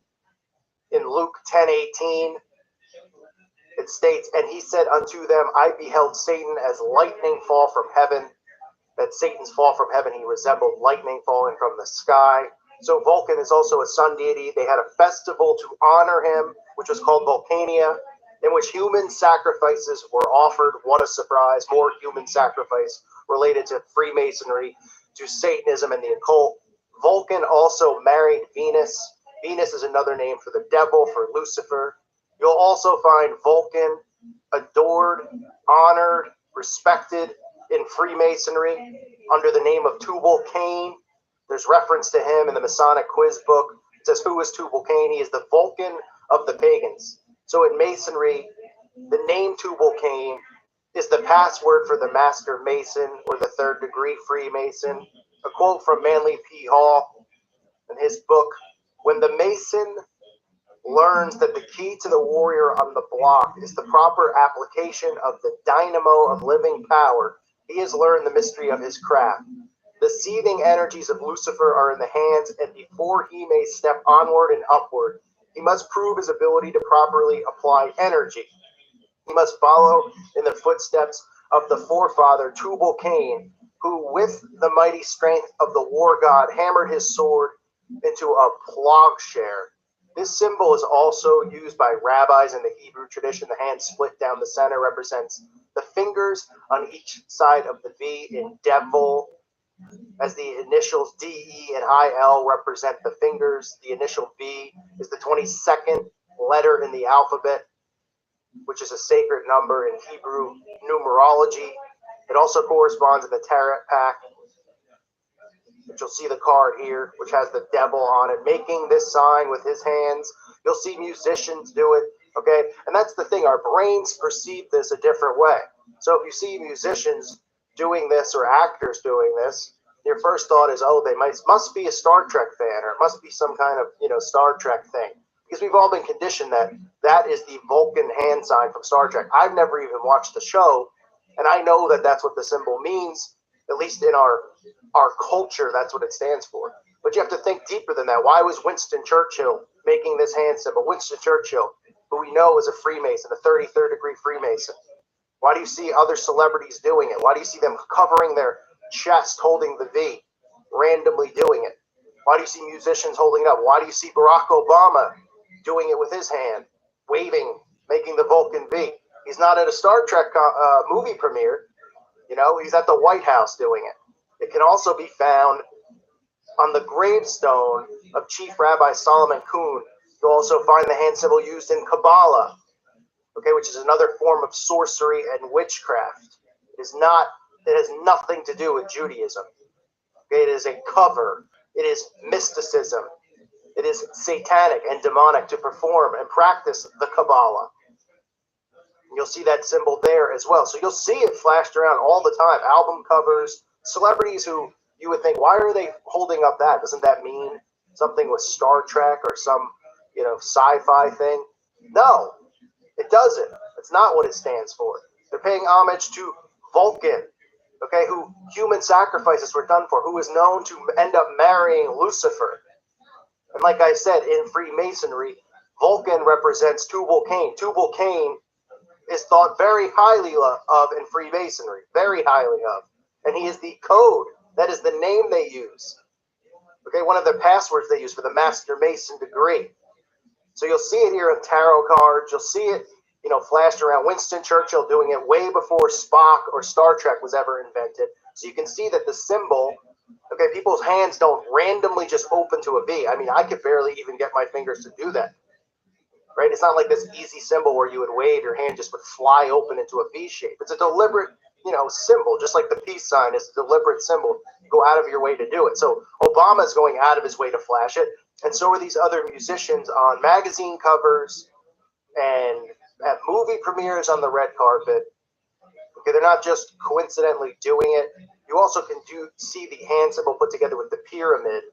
In Luke 10:18, it states, "And he said unto them, I beheld Satan as lightning fall from heaven." That Satan's fall from heaven, he resembled lightning falling from the sky. So Vulcan is also a sun deity. They had a festival to honor him, which was called Vulcania, in which human sacrifices were offered. What a surprise. More human sacrifice related to Freemasonry, to Satanism and the occult. Vulcan also married Venus. Venus is another name for the devil, for Lucifer. You'll also find Vulcan adored, honored, respected in Freemasonry under the name of Tubal-Cain. There's reference to him in the Masonic quiz book. It says, who is Tubal-Cain? He is the Vulcan of the pagans. So in Masonry, the name Tubal-Cain is the password for the Master Mason or the third degree Freemason. A quote from Manly P. Hall in his book, "When the Mason learns that the key to the warrior on the block is the proper application of the dynamo of living power, he has learned the mystery of his craft. The seething energies of Lucifer are in the hands, and before he may step onward and upward, he must prove his ability to properly apply energy. He must follow in the footsteps of the forefather Tubal-Cain, who with the mighty strength of the war god hammered his sword into a plowshare. This symbol is also used by rabbis in the Hebrew tradition. The hand split down the center represents the fingers on each side of the V in devil, as the initials DE and IL represent the fingers. The initial V is the 22nd letter in the alphabet, which is a sacred number in Hebrew numerology. It also corresponds in the Tarot pack, which you'll see the card here, which has the devil on it, making this sign with his hands. You'll see musicians do it, okay? And that's the thing, our brains perceive this a different way. So if you see musicians doing this or actors doing this, your first thought is, oh, they must be a Star Trek fan, or it must be some kind of, Star Trek thing. Because we've all been conditioned that is the Vulcan hand sign from Star Trek. I've never even watched the show, and I know that that's what the symbol means, at least in our culture, that's what it stands for. But you have to think deeper than that. Why was Winston Churchill making this hand symbol? Winston Churchill, who we know is a Freemason, a 33rd degree Freemason. Why do you see other celebrities doing it? Why do you see them covering their chest holding the V, randomly doing it? Why do you see musicians holding it up? Why do you see Barack Obama doing it with his hand, waving, making the Vulcan V? He's not at a Star Trek movie premiere. He's at the White House doing it. It can also be found on the gravestone of Chief Rabbi Solomon Kuhn. You'll also find the hand symbol used in Kabbalah, okay, which is another form of sorcery and witchcraft. It has nothing to do with Judaism. Okay, it is a cover. It is mysticism. It is satanic and demonic to perform and practice the Kabbalah. And you'll see that symbol there as well. So you'll see it flashed around all the time. Album covers, celebrities who you would think, why are they holding up that? Doesn't that mean something with Star Trek or some, sci-fi thing? No, it doesn't. It's not what it stands for. They're paying homage to Vulcan, okay, who human sacrifices were done for, who is known to end up marrying Lucifer. And like I said, in Freemasonry, Vulcan represents Tubal-Cain. Tubal-Cain is thought very highly of in Freemasonry, very highly of. And he is the code. That is the name they use. Okay, one of the passwords they use for the Master Mason degree. So you'll see it here in tarot cards. You'll see it, flashed around. Winston Churchill doing it way before Spock or Star Trek was ever invented. So you can see that the symbol, okay, people's hands don't randomly just open to a V. I mean, I could barely even get my fingers to do that. Right? It's not like this easy symbol where you would wave, your hand just would fly open into a V shape. It's a deliberate, symbol, just like the peace sign is a deliberate symbol. You go out of your way to do it. So Obama's going out of his way to flash it, and so are these other musicians on magazine covers and at movie premieres on the red carpet. Okay, they're not just coincidentally doing it. You also can see the hand symbol put together with the pyramid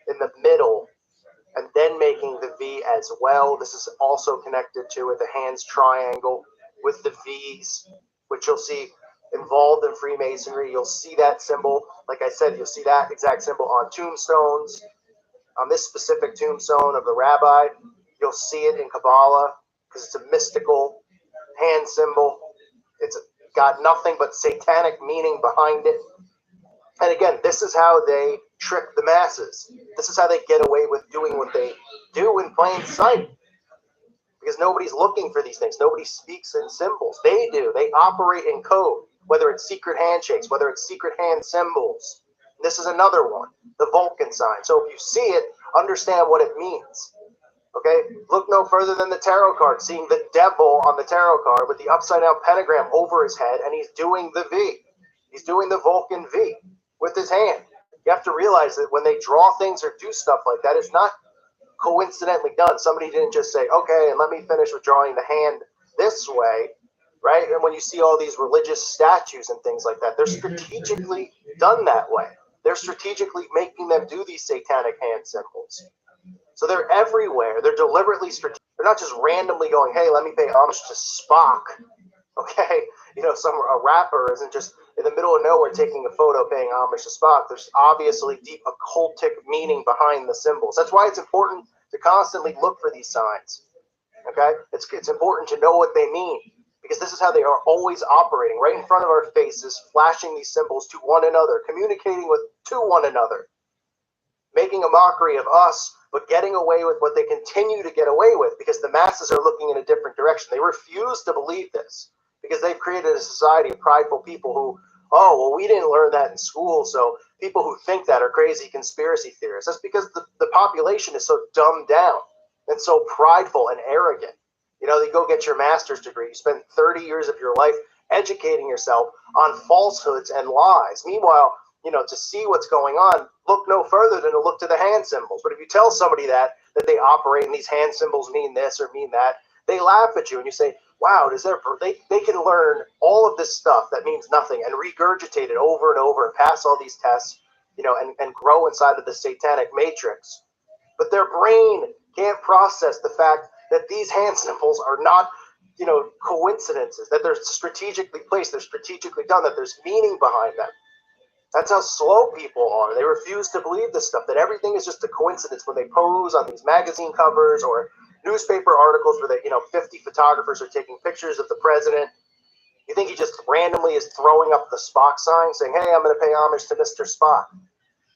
in the middle, and then making the V as well. This is also connected to it, the hands triangle with the V's, which you'll see involved in Freemasonry. You'll see that symbol. Like I said, you'll see that exact symbol on tombstones. On this specific tombstone of the rabbi, you'll see it in Kabbalah because it's a mystical hand symbol. It's got nothing but satanic meaning behind it. And again, this is how they trick the masses. This is how they get away with doing what they do in plain sight. Because nobody's looking for these things. Nobody speaks in symbols. They do. They operate in code, whether it's secret handshakes, whether it's secret hand symbols. This is another one, the Vulcan sign. So if you see it, understand what it means. Okay? Look no further than the tarot card, seeing the devil on the tarot card with the upside down pentagram over his head, and he's doing the V. He's doing the Vulcan V with his hand. You have to realize that when they draw things or do stuff like that, it's not coincidentally done. Somebody didn't just say, okay, and let me finish with drawing the hand this way, right? And when you see all these religious statues and things like that, they're strategically done that way. They're strategically making them do these satanic hand symbols. So they're everywhere. They're deliberately strategic. They're not just randomly going, hey, let me pay homage to Spock. Okay? You know, a rapper isn't just in the middle of nowhere taking a photo paying homage to Spock. There's obviously deep occultic meaning behind the symbols. That's why it's important to constantly look for these signs. Okay? It's important to know what they mean, because this is how they are always operating, right in front of our faces, flashing these symbols to one another, communicating to one another, making a mockery of us, but getting away with what they continue to get away with, because the masses are looking in a different direction. They refuse to believe this, because they've created a society of prideful people who, oh, well, we didn't learn that in school, so people who think that are crazy conspiracy theorists. That's because the population is so dumbed down and so prideful and arrogant. You know, you go get your master's degree, you spend 30 years of your life educating yourself on falsehoods and lies. Meanwhile, you know, to see what's going on, look no further than to look to the hand symbols. But if you tell somebody that they operate and these hand symbols mean this or mean that, they laugh at you and you say, wow, they can learn all of this stuff that means nothing and regurgitate it over and over and pass all these tests, you know, and grow inside of the satanic matrix. But their brain can't process the fact that these hand symbols are not, you know, coincidences, that they're strategically placed, they're strategically done, that there's meaning behind them. That's how slow people are. They refuse to believe this stuff, that everything is just a coincidence when they pose on these magazine covers or newspaper articles where 50 photographers are taking pictures of the president. You think he just randomly is throwing up the Spock sign saying, hey, I'm going to pay homage to Mr. Spock.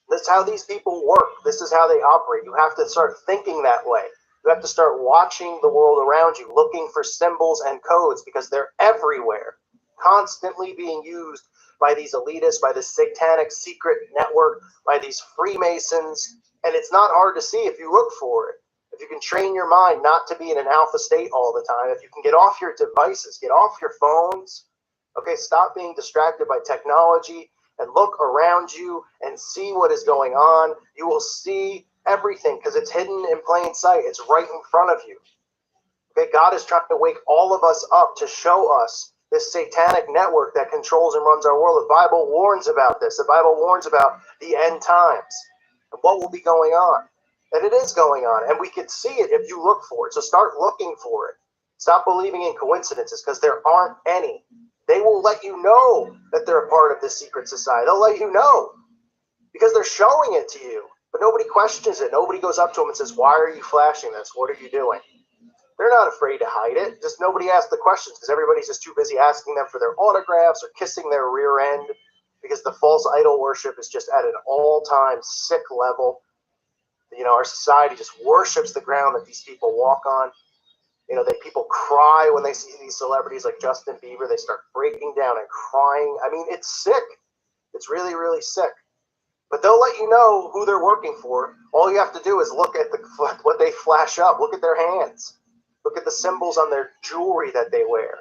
That's how these people work. This is how they operate. You have to start thinking that way. You have to start watching the world around you, looking for symbols and codes, because they're everywhere, constantly being used by these elitists, by this satanic secret network, by these Freemasons. And it's not hard to see if you look for it. If you can train your mind not to be in an alpha state all the time, if you can get off your devices, get off your phones, okay, stop being distracted by technology and look around you and see what is going on, you will see everything because it's hidden in plain sight. It's right in front of you. Okay, God is trying to wake all of us up to show us this satanic network that controls and runs our world. The Bible warns about this. The Bible warns about the end times and what will be going on. And it is going on, and we can see it if you look for it. So start looking for it. Stop believing in coincidences, because there aren't any. They will let you know that they're a part of this secret society. They'll let you know because they're showing it to you, but nobody questions it. Nobody goes up to them and says, why are you flashing this? What are you doing? They're not afraid to hide it. Just nobody asks the questions because everybody's just too busy asking them for their autographs or kissing their rear end, because the false idol worship is just at an all-time sick level. You know, our society just worships the ground that these people walk on. You know, that people cry when they see these celebrities like Justin Bieber. They start breaking down and crying. I mean, it's sick. It's really, really sick. But they'll let you know who they're working for. All you have to do is look at what they flash up. Look at their hands. Look at the symbols on their jewelry that they wear.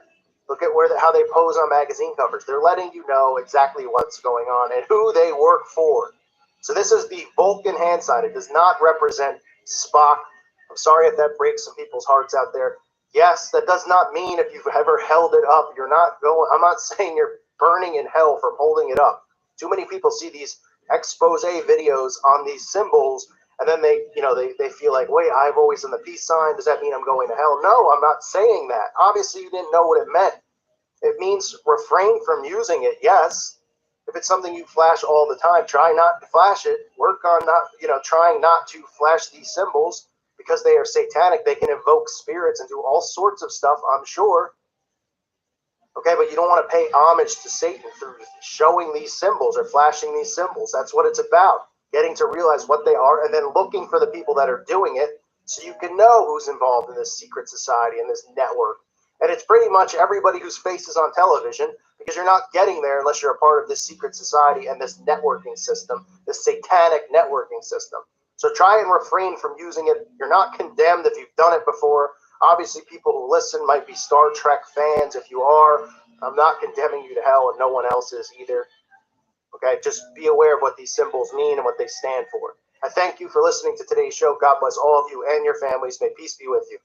Look at how they pose on magazine covers. They're letting you know exactly what's going on and who they work for. So this is the Vulcan hand sign. It does not represent Spock. I'm sorry if that breaks some people's hearts out there. Yes, that does not mean if you've ever held it up, you're not going, I'm not saying you're burning in hell from holding it up. Too many people see these expose videos on these symbols, and then they feel like, wait, I've always done the peace sign. Does that mean I'm going to hell? No, I'm not saying that. Obviously, you didn't know what it meant. It means refrain from using it, yes. If it's something you flash all the time, try not to flash it. Work on trying not to flash these symbols because they are satanic. They can invoke spirits and do all sorts of stuff, I'm sure. Okay, but you don't want to pay homage to Satan through showing these symbols or flashing these symbols. That's what it's about. Getting to realize what they are and then looking for the people that are doing it so you can know who's involved in this secret society and this network. And it's pretty much everybody whose face is on television, because you're not getting there unless you're a part of this secret society and this networking system, this satanic networking system. So try and refrain from using it. You're not condemned if you've done it before. Obviously, people who listen might be Star Trek fans. If you are, I'm not condemning you to hell, and no one else is either. Okay, just be aware of what these symbols mean and what they stand for. I thank you for listening to today's show. God bless all of you and your families. May peace be with you.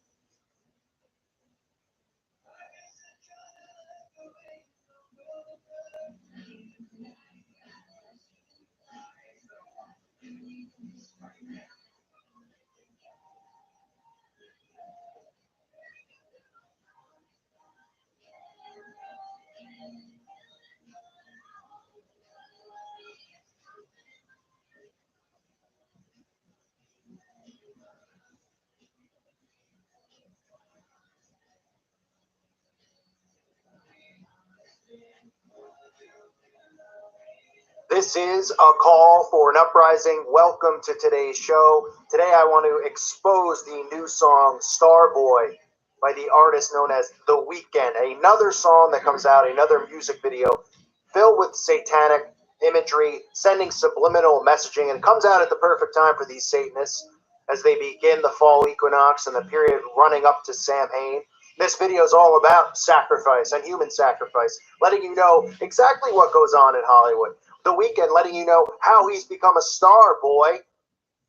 This is a call for an uprising. Welcome to today's show. Today I want to expose the new song Starboy by the artist known as The Weeknd. Another song that comes out, another music video filled with satanic imagery, sending subliminal messaging, and it comes out at the perfect time for these Satanists as they begin the fall equinox and the period running up to Samhain. This video is all about sacrifice and human sacrifice, letting you know exactly what goes on in Hollywood. The Weeknd letting you know how he's become a star boy,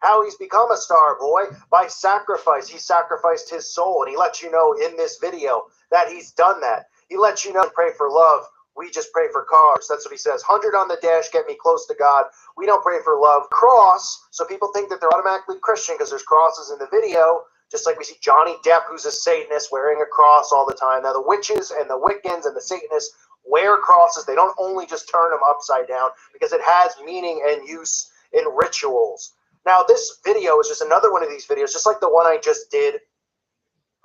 how he's become a star boy by sacrifice. He sacrificed his soul, and he lets you know in this video that he's done that. He lets you know, pray for love. We just pray for cars. That's what he says. 100 on the dash, get me close to God. We don't pray for love. Cross, so people think that they're automatically Christian because there's crosses in the video, just like we see Johnny Depp, who's a Satanist, wearing a cross all the time. Now, the witches and the Wiccans and the Satanists wear crosses. They don't only just turn them upside down because it has meaning and use in rituals. Now, this video is just another one of these videos, just like the one I just did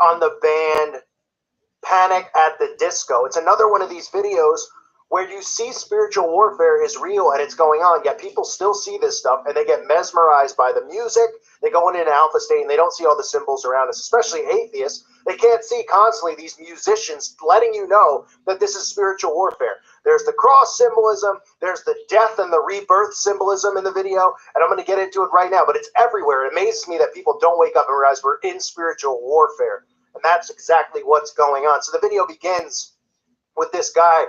on the band Panic at the Disco. It's another one of these videos where you see spiritual warfare is real and it's going on, yet people still see this stuff and they get mesmerized by the music. They go into an alpha state and they don't see all the symbols around us, especially atheists. They can't see constantly these musicians letting you know that this is spiritual warfare. There's the cross symbolism, there's the death and the rebirth symbolism in the video, and I'm going to get into it right now, but it's everywhere. It amazes me that people don't wake up and realize we're in spiritual warfare, and that's exactly what's going on. So the video begins with this guy,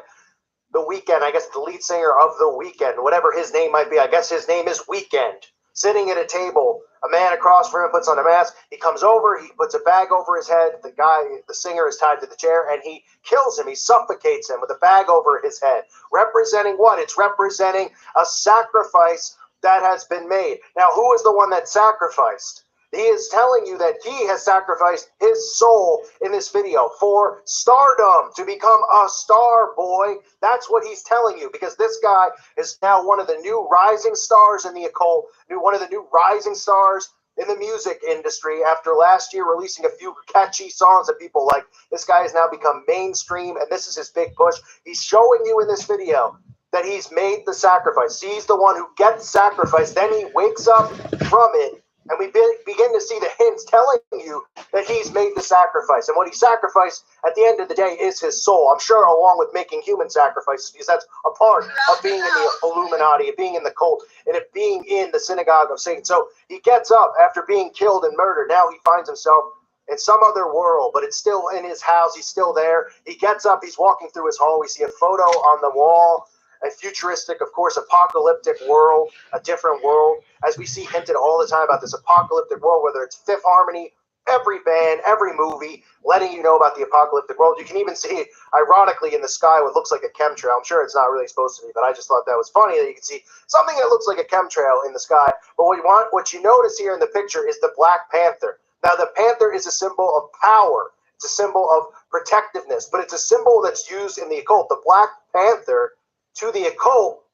The Weeknd, I guess the lead singer of The Weeknd, whatever his name might be. I guess his name is Weeknd, sitting at a table. A man across from him puts on a mask. He comes over, he puts a bag over his head. The singer is tied to the chair, and he kills him. He suffocates him with a bag over his head. Representing what? It's representing a sacrifice that has been made. Now, who is the one that sacrificed? He is telling you that he has sacrificed his soul in this video for stardom, to become a star boy. That's what he's telling you, because this guy is now one of the new rising stars in the occult, one of the new rising stars in the music industry after last year releasing a few catchy songs that people like. This guy has now become mainstream, and this is his big push. He's showing you in this video that he's made the sacrifice. He's the one who gets sacrificed. Then he wakes up from it, and we begin to see the hints telling you that he's made the sacrifice. And what he sacrificed at the end of the day is his soul. I'm sure along with making human sacrifices, because that's a part of being in the Illuminati, of being in the cult, and of being in the synagogue of Satan. So he gets up after being killed and murdered. Now he finds himself in some other world, but it's still in his house. He's still there. He gets up. He's walking through his hall. We see a photo on the wall, a futuristic, of course, apocalyptic world, a different world, as we see hinted all the time about this apocalyptic world, whether it's Fifth Harmony, every band, every movie, letting you know about the apocalyptic world. You can even see, ironically, in the sky what looks like a chemtrail. I'm sure it's not really supposed to be, but I just thought that was funny that you can see something that looks like a chemtrail in the sky. But what you notice here in the picture is the Black Panther. Now, the panther is a symbol of power. It's a symbol of protectiveness, but it's a symbol that's used in the occult. The Black Panther, to the occult,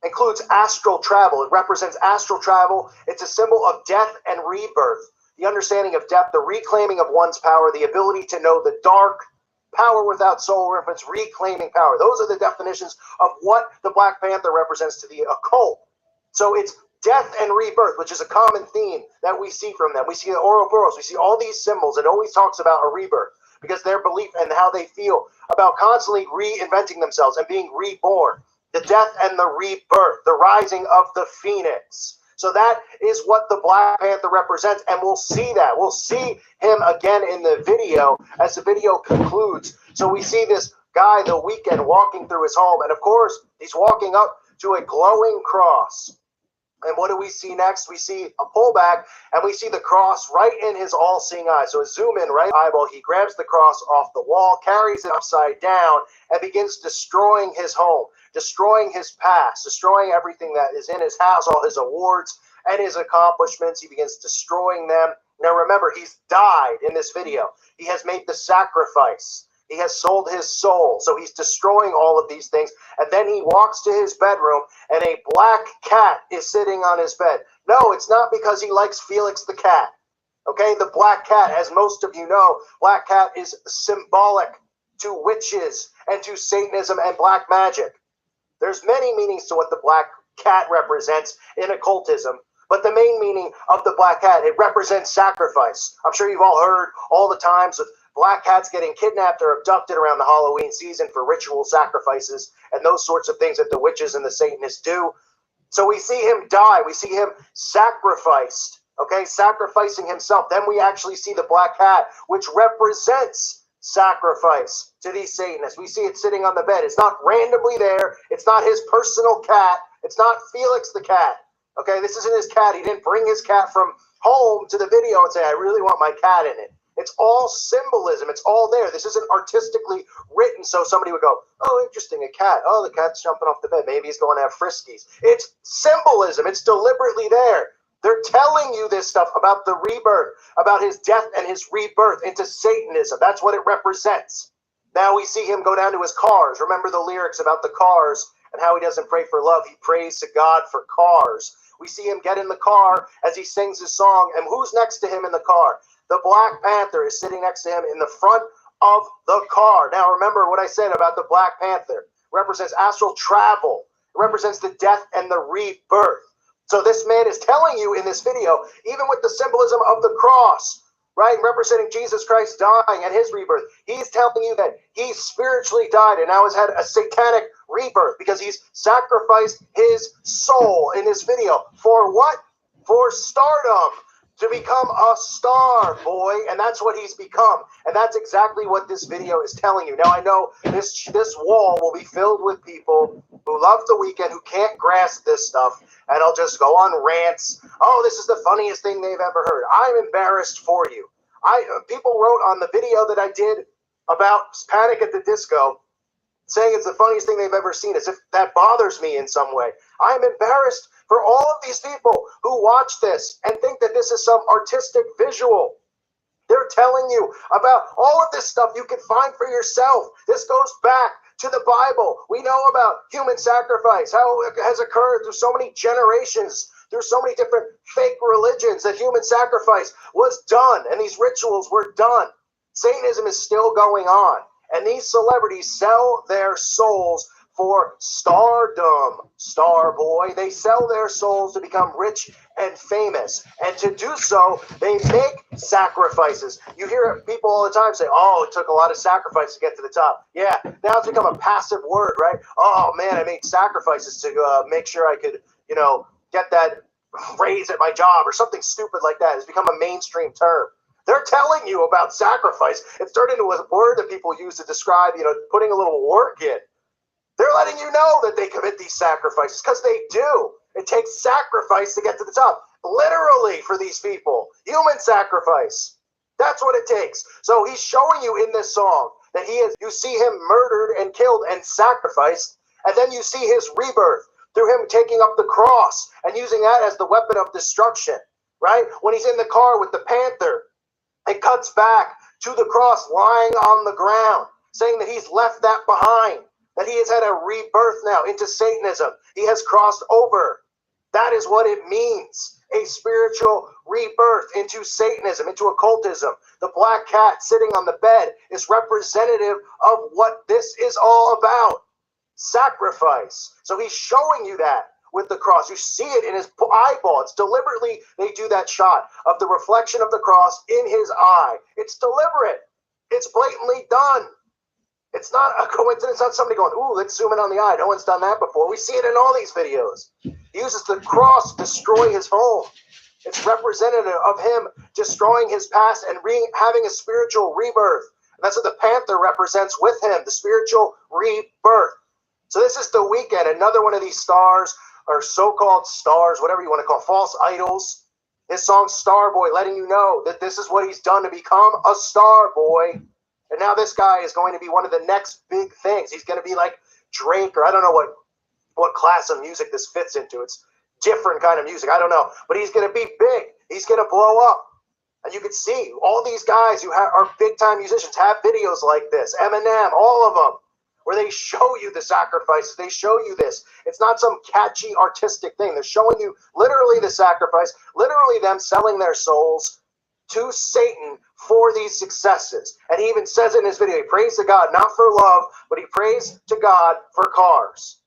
includes astral travel. It represents astral travel. It's a symbol of death and rebirth. The understanding of death, the reclaiming of one's power, the ability to know the dark, power without soul reference, reclaiming power. Those are the definitions of what the Black Panther represents to the occult. So it's death and rebirth, which is a common theme that we see from them. We see the Ouroboros. We see all these symbols. It always talks about a rebirth because their belief and how they feel about constantly reinventing themselves and being reborn. The death and the rebirth, the rising of the phoenix. So that is what the Black Panther represents, and we'll see that. We'll see him again in the video as the video concludes. So we see this guy, The Weeknd, walking through his home, and of course, he's walking up to a glowing cross. And what do we see next? We see a pullback, and we see the cross right in his all-seeing eye. So a zoom in, right eyeball, he grabs the cross off the wall, carries it upside down, and begins destroying his home, destroying his past, destroying everything that is in his house, all his awards and his accomplishments. He begins destroying them. Now remember, he's died in this video. He has made the sacrifice. He has sold his soul. So he's destroying all of these things. And then he walks to his bedroom, and a black cat is sitting on his bed. No, it's not because he likes Felix the cat. Okay, the black cat, as most of you know, black cat is symbolic to witches and to Satanism and black magic. There's many meanings to what the black cat represents in occultism, but the main meaning of the black cat, it represents sacrifice. I'm sure you've all heard all the times of black cats getting kidnapped or abducted around the Halloween season for ritual sacrifices and those sorts of things that the witches and the Satanists do. So we see him die. We see him sacrificed, okay, sacrificing himself. Then we actually see the black cat, which represents sacrifice to these Satanists. We see it sitting on the bed. It's not randomly there. It's not his personal cat. It's not Felix the cat. Okay, this isn't his cat. He didn't bring his cat from home to the video and say, I really want my cat in it. It's all symbolism. It's all there. This isn't artistically written so somebody would go, oh, interesting, a cat. Oh, the cat's jumping off the bed. Maybe he's going to have friskies. It's symbolism. It's deliberately there. They're telling you this stuff about the rebirth, about his death and his rebirth into Satanism. That's what it represents. Now we see him go down to his cars. Remember the lyrics about the cars and how he doesn't pray for love. He prays to God for cars. We see him get in the car as he sings his song. And who's next to him in the car? The Black Panther is sitting next to him in the front of the car. Now remember what I said about the Black Panther. It represents astral travel. It represents the death and the rebirth. So this man is telling you in this video, even with the symbolism of the cross, right, representing Jesus Christ dying and his rebirth, he's telling you that he spiritually died and now has had a satanic rebirth because he's sacrificed his soul in this video. For what? For stardom. To become a star, boy, and that's what he's become, and that's exactly what this video is telling you. Now, I know this wall will be filled with people who love The Weeknd, who can't grasp this stuff, and I'll just go on rants. Oh, this is the funniest thing they've ever heard. I'm embarrassed for you. People wrote on the video that I did about Panic at the Disco, saying it's the funniest thing they've ever seen, as if that bothers me in some way. I'm embarrassed for all of these people who watch this and think that this is some artistic visual. They're telling you about all of this stuff you can find for yourself. This goes back to the Bible. We know about human sacrifice, how it has occurred through so many generations, through so many different fake religions, that human sacrifice was done and these rituals were done. Satanism is still going on, and these celebrities sell their souls for stardom, star boy. They sell their souls to become rich and famous. And to do so, they make sacrifices. You hear people all the time say, oh, it took a lot of sacrifice to get to the top. Yeah, now it's become a passive word, right? Oh, man, I made sacrifices to make sure I could, get that raise at my job or something stupid like that. It's become a mainstream term. They're telling you about sacrifice. It's turned into a word that people use to describe, putting a little work in. They're letting you know that they commit these sacrifices because they do. It takes sacrifice to get to the top. Literally for these people. Human sacrifice. That's what it takes. So he's showing you in this song that you see him murdered and killed and sacrificed, and then you see his rebirth through him taking up the cross and using that as the weapon of destruction, right? When he's in the car with the panther, it cuts back to the cross lying on the ground, saying that he's left that behind, that he has had a rebirth now into Satanism. He has crossed over. That is what it means. A spiritual rebirth into Satanism, into occultism. The black cat sitting on the bed is representative of what this is all about. Sacrifice. So he's showing you that with the cross. You see it in his eyeball. It's deliberately, they do that shot of the reflection of the cross in his eye. It's deliberate. It's blatantly done. It's not a coincidence. It's not somebody going, ooh, let's zoom in on the eye. No one's done that before. We see it in all these videos. He uses the cross to destroy his home. It's representative of him destroying his past and having a spiritual rebirth. And that's what the panther represents with him, the spiritual rebirth. So this is The Weeknd, another one of these stars, or so-called stars, whatever you want to call false idols. His song Starboy, letting you know that this is what he's done to become a star boy. And now this guy is going to be one of the next big things. He's going to be like Drake, or I don't know what class of music this fits into. It's different kind of music. I don't know. But he's going to be big. He's going to blow up. And you can see all these guys who are big-time musicians have videos like this. Eminem, all of them, where they show you the sacrifices. They show you this. It's not some catchy artistic thing. They're showing you literally the sacrifice, literally them selling their souls to Satan for these successes. And he even says in his video, he prays to God not for love, but he prays to God for cars,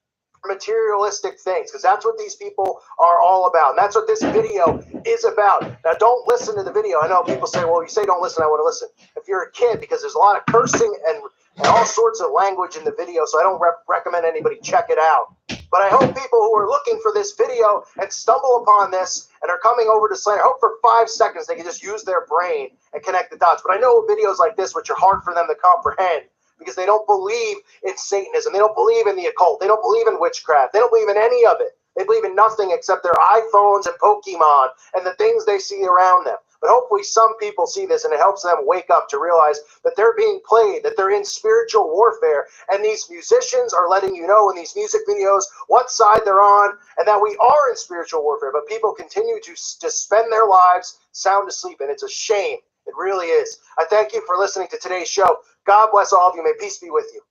for materialistic things, because that's what these people are all about. And that's what this video is about. Now, don't listen to the video. I know people say, well, you say don't listen, I want to listen. If you're a kid, because there's a lot of cursing and all sorts of language in the video, so I don't recommend anybody check it out. But I hope people who are looking for this video and stumble upon this and are coming over to Slayer, I hope for 5 seconds they can just use their brain and connect the dots. But I know videos like this, which are hard for them to comprehend, because they don't believe in Satanism. They don't believe in the occult. They don't believe in witchcraft. They don't believe in any of it. They believe in nothing except their iPhones and Pokemon and the things they see around them. But hopefully some people see this and it helps them wake up to realize that they're being played, that they're in spiritual warfare, and these musicians are letting you know in these music videos what side they're on, and that we are in spiritual warfare, but people continue to spend their lives sound asleep, and it's a shame. It really is. I thank you for listening to today's show. God bless all of you. May peace be with you.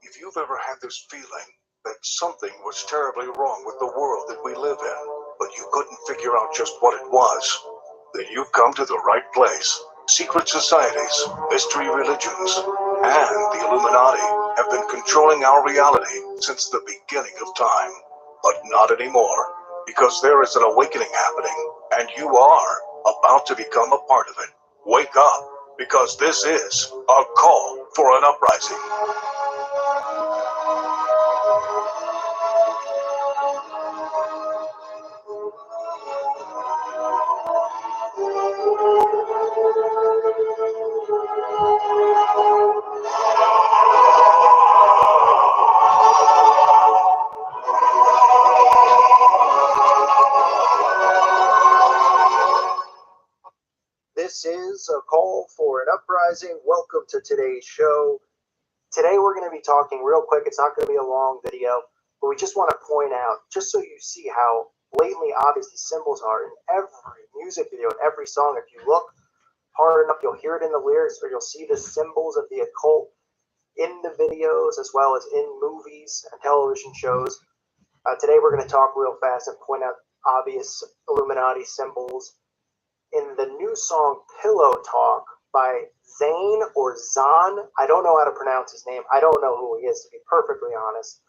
If you've ever had this feeling that something was terribly wrong with the world that we live in, but you couldn't figure out just what it was, then you've come to the right place. Secret societies, mystery religions, and the Illuminati have been controlling our reality since the beginning of time. But not anymore, because there is an awakening happening, and you are about to become a part of it. Wake up, because this is a call for an uprising. This is a call for an uprising. Welcome to today's show. Today we're going to be talking real quick. It's not going to be a long video, but we just want to point out, just so you see how blatantly obvious these symbols are in every music video, in every song. If you look hard enough, you'll hear it in the lyrics, or you'll see the symbols of the occult in the videos as well as in movies and television shows. Today we're going to talk real fast and point out obvious Illuminati symbols in the new song Pillow Talk by Zane or Zahn. I don't know how to pronounce his name. I don't know who he is, to be perfectly honest.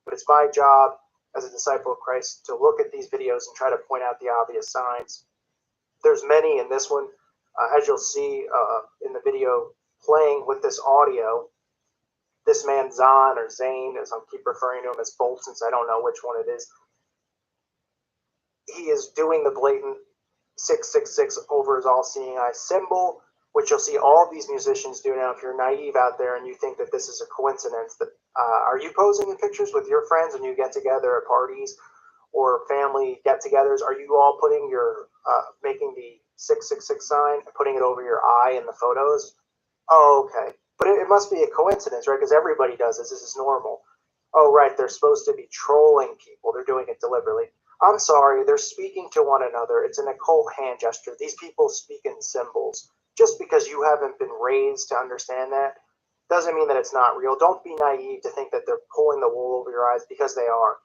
But it's my job as a disciple of Christ to look at these videos and try to point out the obvious signs. There's many in this one. As you'll see in the video playing with this audio, this man Zahn or Zane, as I'll keep referring to him as both since I don't know which one it is, he is doing the blatant 666 over his all-seeing eye symbol, which you'll see all of these musicians do now. If you're naive out there and you think that this is a coincidence, that are you posing in pictures with your friends when you get together at parties or family get-togethers? Are you all putting your making the 666 sign and putting it over your eye in the photos? Oh, okay. But it must be a coincidence, right? Because everybody does this. This is normal. Oh, right. They're supposed to be trolling people. They're doing it deliberately. I'm sorry. They're speaking to one another. It's an occult hand gesture. These people speak in symbols. Just because you haven't been raised to understand that doesn't mean that it's not real. Don't be naive to think that they're pulling the wool over your eyes, because they are.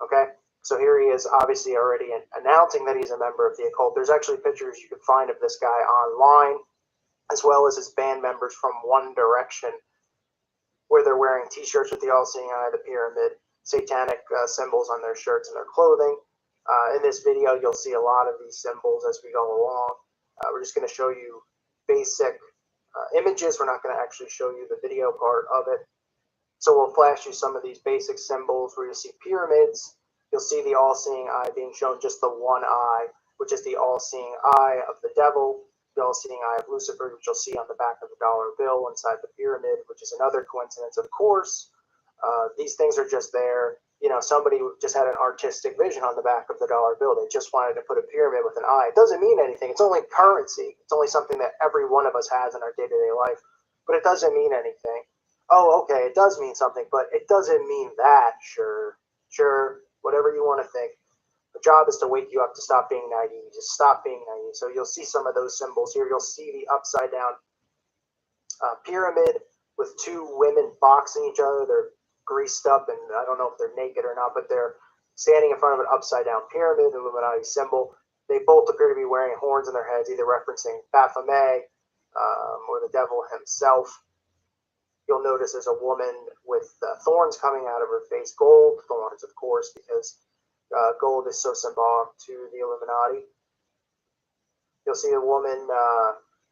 Okay? So here he is, obviously already announcing that he's a member of the occult. There's actually pictures you can find of this guy online, as well as his band members from One Direction, where they're wearing t-shirts with the all-seeing eye, the pyramid, satanic symbols on their shirts and their clothing. In this video, you'll see a lot of these symbols as we go along. We're just going to show you basic images. We're not going to actually show you the video part of it. So we'll flash you some of these basic symbols where you see pyramids. You'll see the all-seeing eye being shown just the one eye, which is the all-seeing eye of the devil. The all-seeing eye of Lucifer, which you'll see on the back of the dollar bill inside the pyramid, which is another coincidence, of course. These things are just there. You know, somebody just had an artistic vision on the back of the dollar bill. They just wanted to put a pyramid with an eye. It doesn't mean anything. It's only currency. It's only something that every one of us has in our day-to-day life. But it doesn't mean anything. Oh, okay, it does mean something, but it doesn't mean that. Sure, whatever you want to think. The job is to wake you up to stop being naive. Just stop being naive. So you'll see some of those symbols here. You'll see the upside down pyramid with two women boxing each other. They're greased up, and I don't know if they're naked or not, but they're standing in front of an upside down pyramid, Illuminati symbol. They both appear to be wearing horns in their heads, either referencing Baphomet or the devil himself. You'll notice there's a woman with thorns coming out of her face, gold thorns, of course, because gold is so symbolic to the Illuminati. You'll see a woman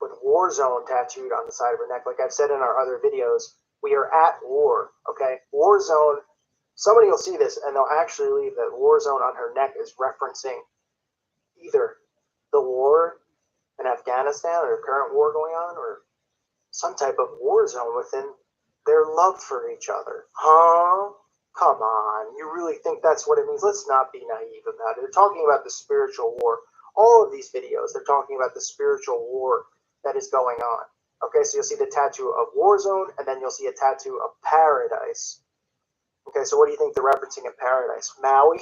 with Warzone tattooed on the side of her neck. Like I've said in our other videos, we are at war, okay? Warzone, somebody will see this and they'll actually believe that Warzone on her neck is referencing either the war in Afghanistan or the current war going on, or some type of war zone within their love for each other. Huh? Come on. You really think that's what it means? Let's not be naive about it. They're talking about the spiritual war. All of these videos, they're talking about the spiritual war that is going on. Okay, so you'll see the tattoo of Warzone, and then you'll see a tattoo of Paradise. Okay, so what do you think they're referencing in Paradise? Maui?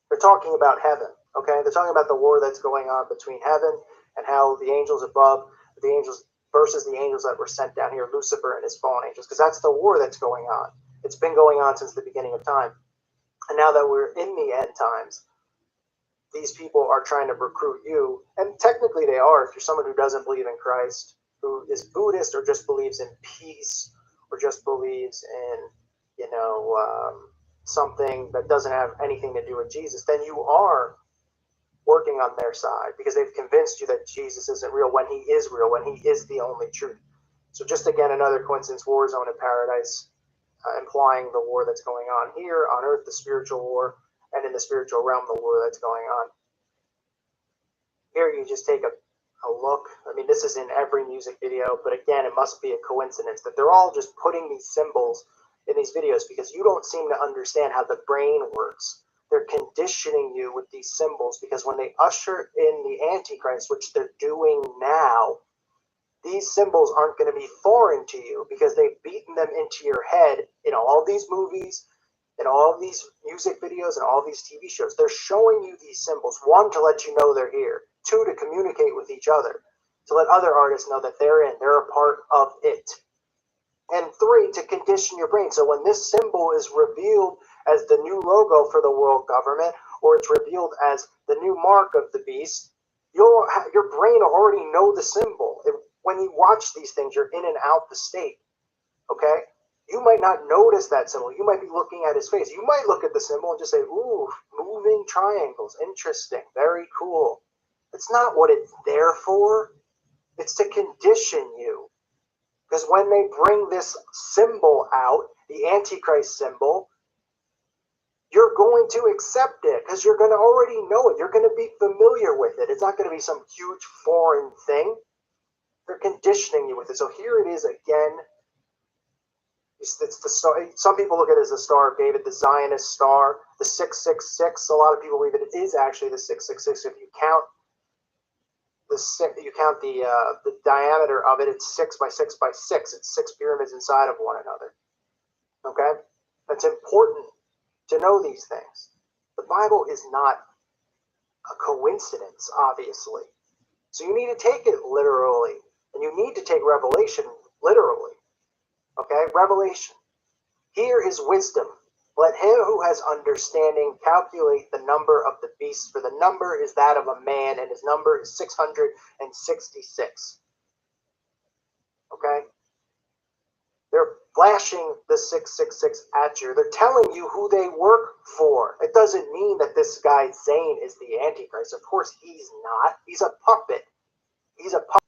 They're talking about heaven. Okay, they're talking about the war that's going on between heaven and how the angels above, the angels versus the angels that were sent down here, Lucifer and his fallen angels, because that's the war that's going on. It's been going on since the beginning of time. And now that we're in the end times, these people are trying to recruit you, and technically they are if you're someone who doesn't believe in Christ, who is Buddhist or just believes in peace or just believes in, something that doesn't have anything to do with Jesus, then you are working on their side because they've convinced you that Jesus isn't real when he is real, when he is the only truth. So just again, another coincidence, war zone in Paradise, implying the war that's going on here on earth, the spiritual war, and in the spiritual realm, the war that's going on. Here you just take a look. I mean, this is in every music video, but again, it must be a coincidence that they're all just putting these symbols in these videos because you don't seem to understand how the brain works. They're conditioning you with these symbols because when they usher in the Antichrist, which they're doing now, these symbols aren't going to be foreign to you because they've beaten them into your head in all these movies, in all these music videos, and all these TV shows. They're showing you these symbols, one, to let you know they're here, two, to communicate with each other, to let other artists know that they're a part of it. And 3, to condition your brain. So when this symbol is revealed as the new logo for the world government, or it's revealed as the new mark of the beast, your brain will already know the symbol. When you watch these things, you're in and out the state. Okay? You might not notice that symbol. You might be looking at his face. You might look at the symbol and just say, ooh, moving triangles. Interesting. Very cool. It's not what it's there for. It's to condition you. Because when they bring this symbol out, the Antichrist symbol, you're going to accept it because you're going to already know it. You're going to be familiar with it. It's not going to be some huge foreign thing. They're conditioning you with it. So here it is again. It's the star. Some people look at it as the Star of David, the Zionist star, the 666. A lot of people believe that it is actually the 666. If you count the diameter of it, it's 6 by 6 by 6. It's 6 pyramids inside of one another. Okay, that's important to know these things. The Bible is not a coincidence, obviously. So you need to take it literally, and you need to take Revelation literally. Okay, Revelation. Here is wisdom. Let him who has understanding calculate the number of the beast, for the number is that of a man, and his number is 666. Okay? They're flashing the 666 at you. They're telling you who they work for. It doesn't mean that this guy Zane is the Antichrist. Of course he's not. He's a puppet. He's a puppet.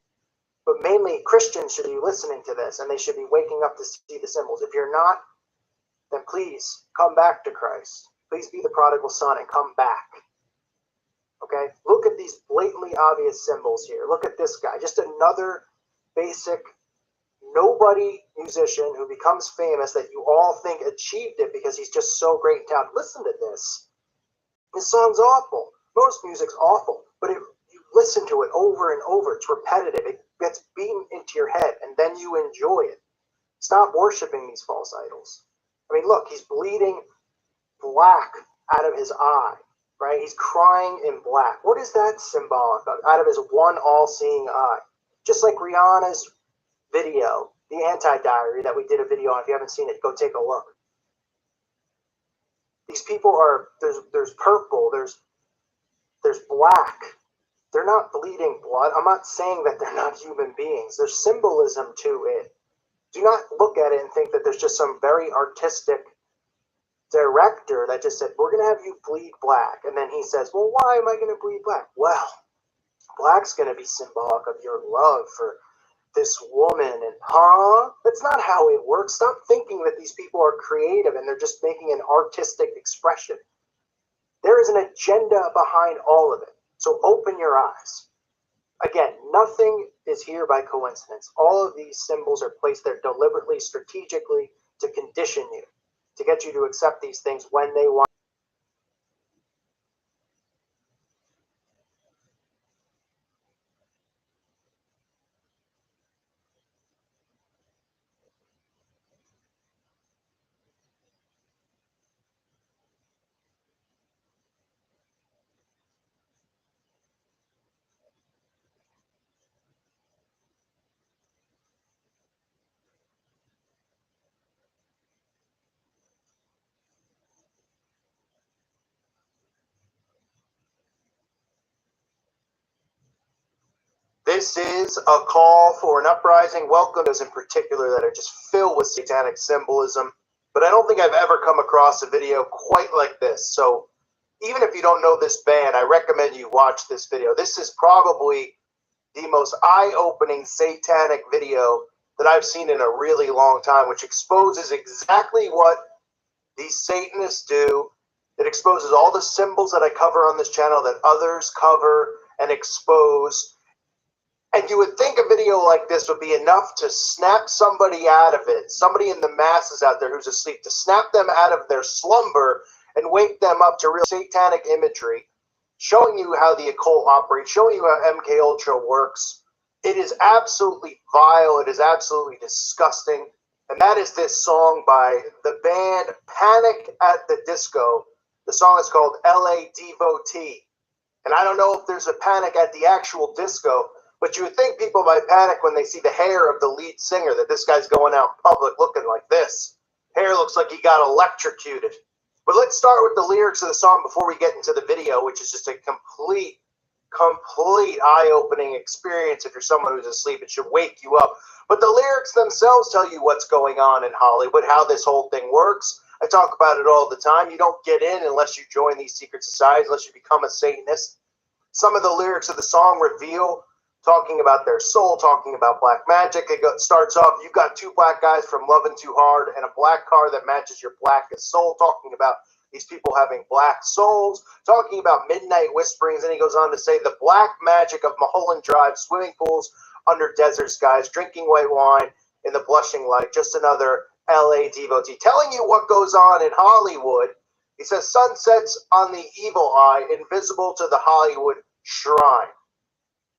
But mainly Christians should be listening to this, and they should be waking up to see the symbols. If you're not, then please come back to Christ. Please be the prodigal son and come back. Okay? Look at these blatantly obvious symbols here. Look at this guy. Just another basic nobody musician who becomes famous that you all think achieved it because he's just so great in town. Listen to this. This song's awful. Most music's awful. But you listen to it over and over. It's repetitive. It gets beaten into your head, and then you enjoy it. Stop worshiping these false idols. I mean, look, he's bleeding black out of his eye, right? He's crying in black. What is that symbolic of? Out of his one all-seeing eye. Just like Rihanna's video, the Anti-Diary that we did a video on. If you haven't seen it, go take a look. These people are, there's purple, there's black. They're not bleeding blood. I'm not saying that they're not human beings. There's symbolism to it. Do not look at it and think that there's just some very artistic director that just said, we're going to have you bleed black. And then he says, well, why am I going to bleed black? Well, black's going to be symbolic of your love for this woman. And that's not how it works. Stop thinking that these people are creative and they're just making an artistic expression. There is an agenda behind all of it. So open your eyes. Again, nothing is here by coincidence. All of these symbols are placed there deliberately, strategically, to condition you, to get you to accept these things when they want. This is a call for an uprising. Welcome those in particular that are just filled with satanic symbolism. But I don't think I've ever come across a video quite like this. So even if you don't know this band, I recommend you watch this video. This is probably the most eye-opening satanic video that I've seen in a really long time, which exposes exactly what these Satanists do. It exposes all the symbols that I cover on this channel that others cover and expose. And you would think a video like this would be enough to snap somebody out of it, somebody in the masses out there who's asleep, to snap them out of their slumber and wake them up to real satanic imagery, showing you how the occult operates, showing you how MK Ultra works. It is absolutely vile. It is absolutely disgusting. And that is this song by the band Panic at the Disco. The song is called LA Devotee. And I don't know if there's a panic at the actual disco, But you would think people might panic when they see the hair of the lead singer, that this guy's going out in public looking like this. Hair looks like he got electrocuted. But let's start with the lyrics of the song before we get into the video, which is just a complete eye-opening experience. If you're someone who's asleep, it should wake you up. But the lyrics themselves tell you what's going on in Hollywood, how this whole thing works. I talk about it all the time. You don't get in unless you join these secret societies, unless you become a Satanist. Some of the lyrics of the song reveal, talking about their soul, talking about black magic. It starts off, you've got two black guys from Lovin' Too Hard and a black car that matches your blackest soul, talking about these people having black souls, talking about midnight whisperings, and he goes on to say the black magic of Mulholland Drive, swimming pools under desert skies, drinking white wine in the blushing light, just another LA devotee, telling you what goes on in Hollywood. He says, sunsets on the evil eye, invisible to the Hollywood shrine.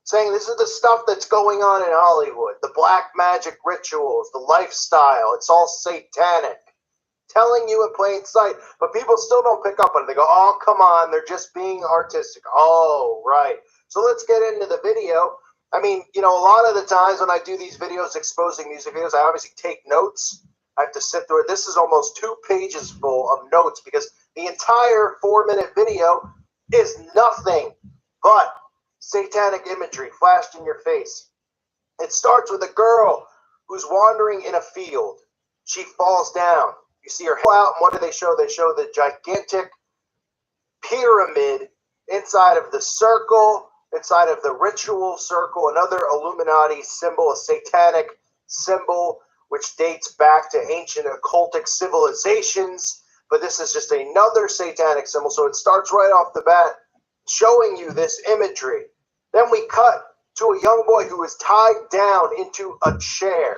Saying this is the stuff that's going on in Hollywood, the black magic rituals, the lifestyle, it's all satanic. Telling you in plain sight, but people still don't pick up on it. They go, oh, come on, they're just being artistic. Oh, right. So let's get into the video. I mean, you know, a lot of the times when I do these videos exposing music videos, I obviously take notes. I have to sit through it. This is almost 2 pages full of notes because the entire 4-minute video is nothing but satanic imagery flashed in your face. It starts with a girl who's wandering in a field. She falls down. You see her fall out, and what do they show? They show the gigantic pyramid inside of the circle, inside of the ritual circle, another Illuminati symbol, a satanic symbol, which dates back to ancient occultic civilizations. But this is just another satanic symbol. So it starts right off the bat showing you this imagery. Then we cut to a young boy who is tied down into a chair.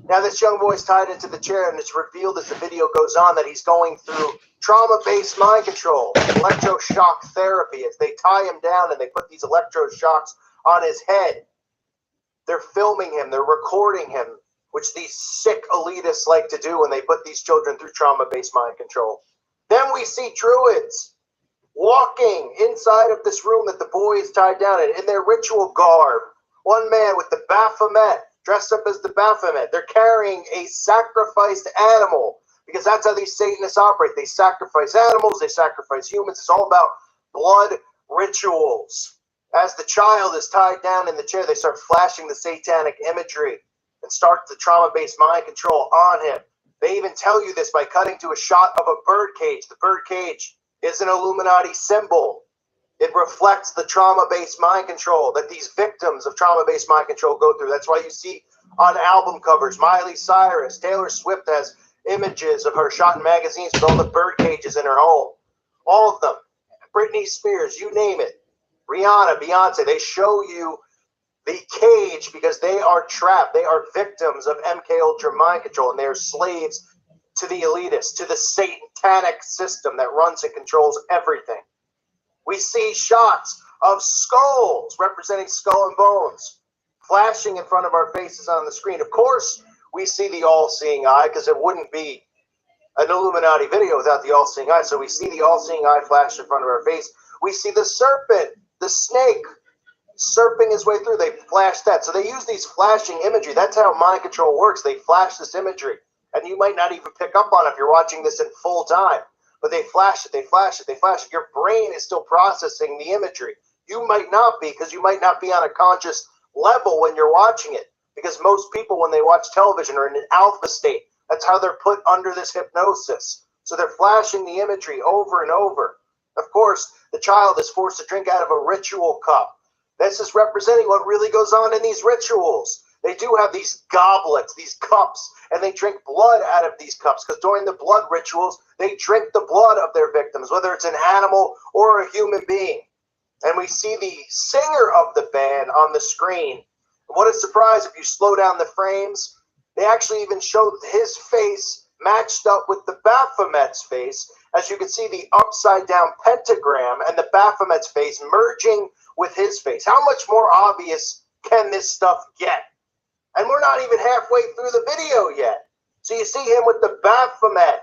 Now this young boy is tied into the chair, and it's revealed as the video goes on that he's going through trauma-based mind control, electroshock therapy, as they tie him down and they put these electroshocks on his head. They're filming him, they're recording him, which these sick elitists like to do when they put these children through trauma-based mind control. Then we see druids walking inside of this room that the boy is tied down in their ritual garb. One man with the Baphomet, dressed up as the Baphomet. They're carrying a sacrificed animal because that's how these Satanists operate. They sacrifice animals, they sacrifice humans. It's all about blood rituals. As the child is tied down in the chair, they start flashing the satanic imagery and start the trauma-based mind control on him. They even tell you this by cutting to a shot of a bird cage. The bird cage is an Illuminati symbol. It reflects the trauma-based mind control that these victims of trauma-based mind control go through. That's why you see on album covers, Miley Cyrus, Taylor Swift has images of her shot in magazines with all the bird cages in her home. All of them. Britney Spears, you name it. Rihanna, Beyonce, they show you the cage because they are trapped. They are victims of MK Ultra mind control, and they are slaves to the elitists, to the satanic system that runs and controls everything. We see shots of skulls representing skull and bones flashing in front of our faces on the screen. Of course, we see the all-seeing eye because it wouldn't be an Illuminati video without the all-seeing eye. So we see the all-seeing eye flash in front of our face. We see the serpent, the snake, serping his way through. They flash that. So they use these flashing imagery. That's how mind control works. They flash this imagery. And you might not even pick up on it if you're watching this in full time. But they flash it, they flash it, they flash it. Your brain is still processing the imagery. You might not be, because you might not be on a conscious level when you're watching it. Because most people, when they watch television, are in an alpha state. That's how they're put under this hypnosis. So they're flashing the imagery over and over. Of course, the child is forced to drink out of a ritual cup. This is representing what really goes on in these rituals. They do have these goblets, these cups, and they drink blood out of these cups because during the blood rituals, they drink the blood of their victims, whether it's an animal or a human being. And we see the singer of the band on the screen. What a surprise if you slow down the frames. They actually even showed his face matched up with the Baphomet's face. As you can see, the upside down pentagram and the Baphomet's face merging with his face. How much more obvious can this stuff get? And we're not even halfway through the video yet. So you see him with the Baphomet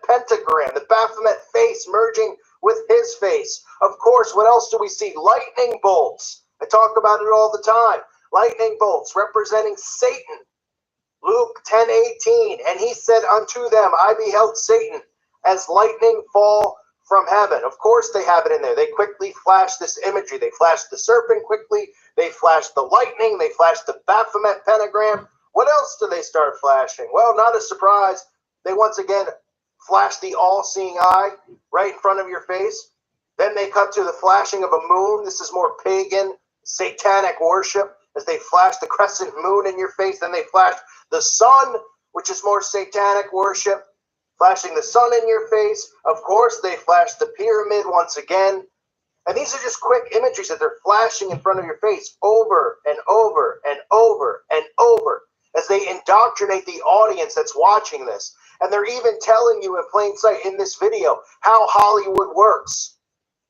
pentagram, the Baphomet face merging with his face. Of course, what else do we see? Lightning bolts I talk about it all the time. Lightning bolts representing Satan. Luke 10:18, and he said unto them, I beheld Satan as lightning fall from heaven. Of course they have it in there. They quickly flash this imagery. They flash the serpent quickly. They flash the lightning. They flash the Baphomet pentagram. What else do they start flashing? Well, not a surprise. They once again flash the all-seeing eye right in front of your face. Then they cut to the flashing of a moon. This is more pagan, satanic worship, as they flash the crescent moon in your face. Then they flash the sun, which is more satanic worship, flashing the sun in your face. Of course, they flash the pyramid once again. And these are just quick imageries that they're flashing in front of your face over and over and over and over as they indoctrinate the audience that's watching this. And they're even telling you in plain sight in this video how Hollywood works,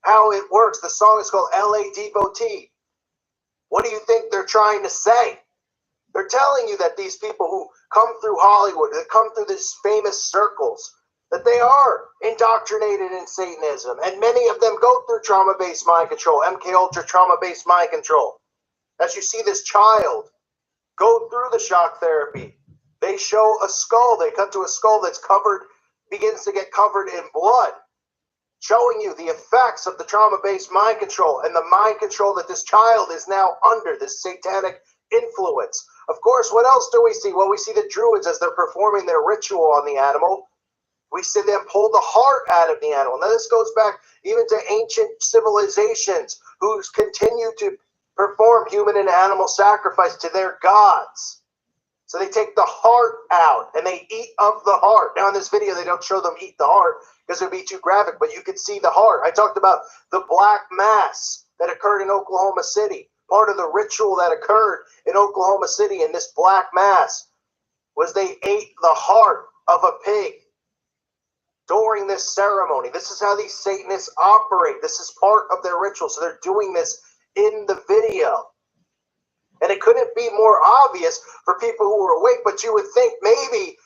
how it works. The song is called LA Devotee. What do you think they're trying to say? They're telling you that these people who come through Hollywood, that come through these famous circles, that they are indoctrinated in Satanism. And many of them go through trauma-based mind control, MK Ultra trauma-based mind control. As you see this child go through the shock therapy, they show a skull. They cut to a skull that's covered, begins to get covered in blood, showing you the effects of the trauma-based mind control and the mind control that this child is now under, this satanic influence. Of course, what else do we see? Well, we see the Druids as they're performing their ritual on the animal. We see them pull the heart out of the animal. Now, this goes back even to ancient civilizations who continue to perform human and animal sacrifice to their gods. So they take the heart out and they eat of the heart. Now, in this video, they don't show them eat the heart because it would be too graphic, but you could see the heart. I talked about the Black Mass that occurred in Oklahoma City. Part of the ritual that occurred in Oklahoma City in this Black Mass was they ate the heart of a pig during this ceremony. This is how these Satanists operate. This is part of their ritual. So they're doing this in the video. And it couldn't be more obvious for people who were awake, but you would think maybe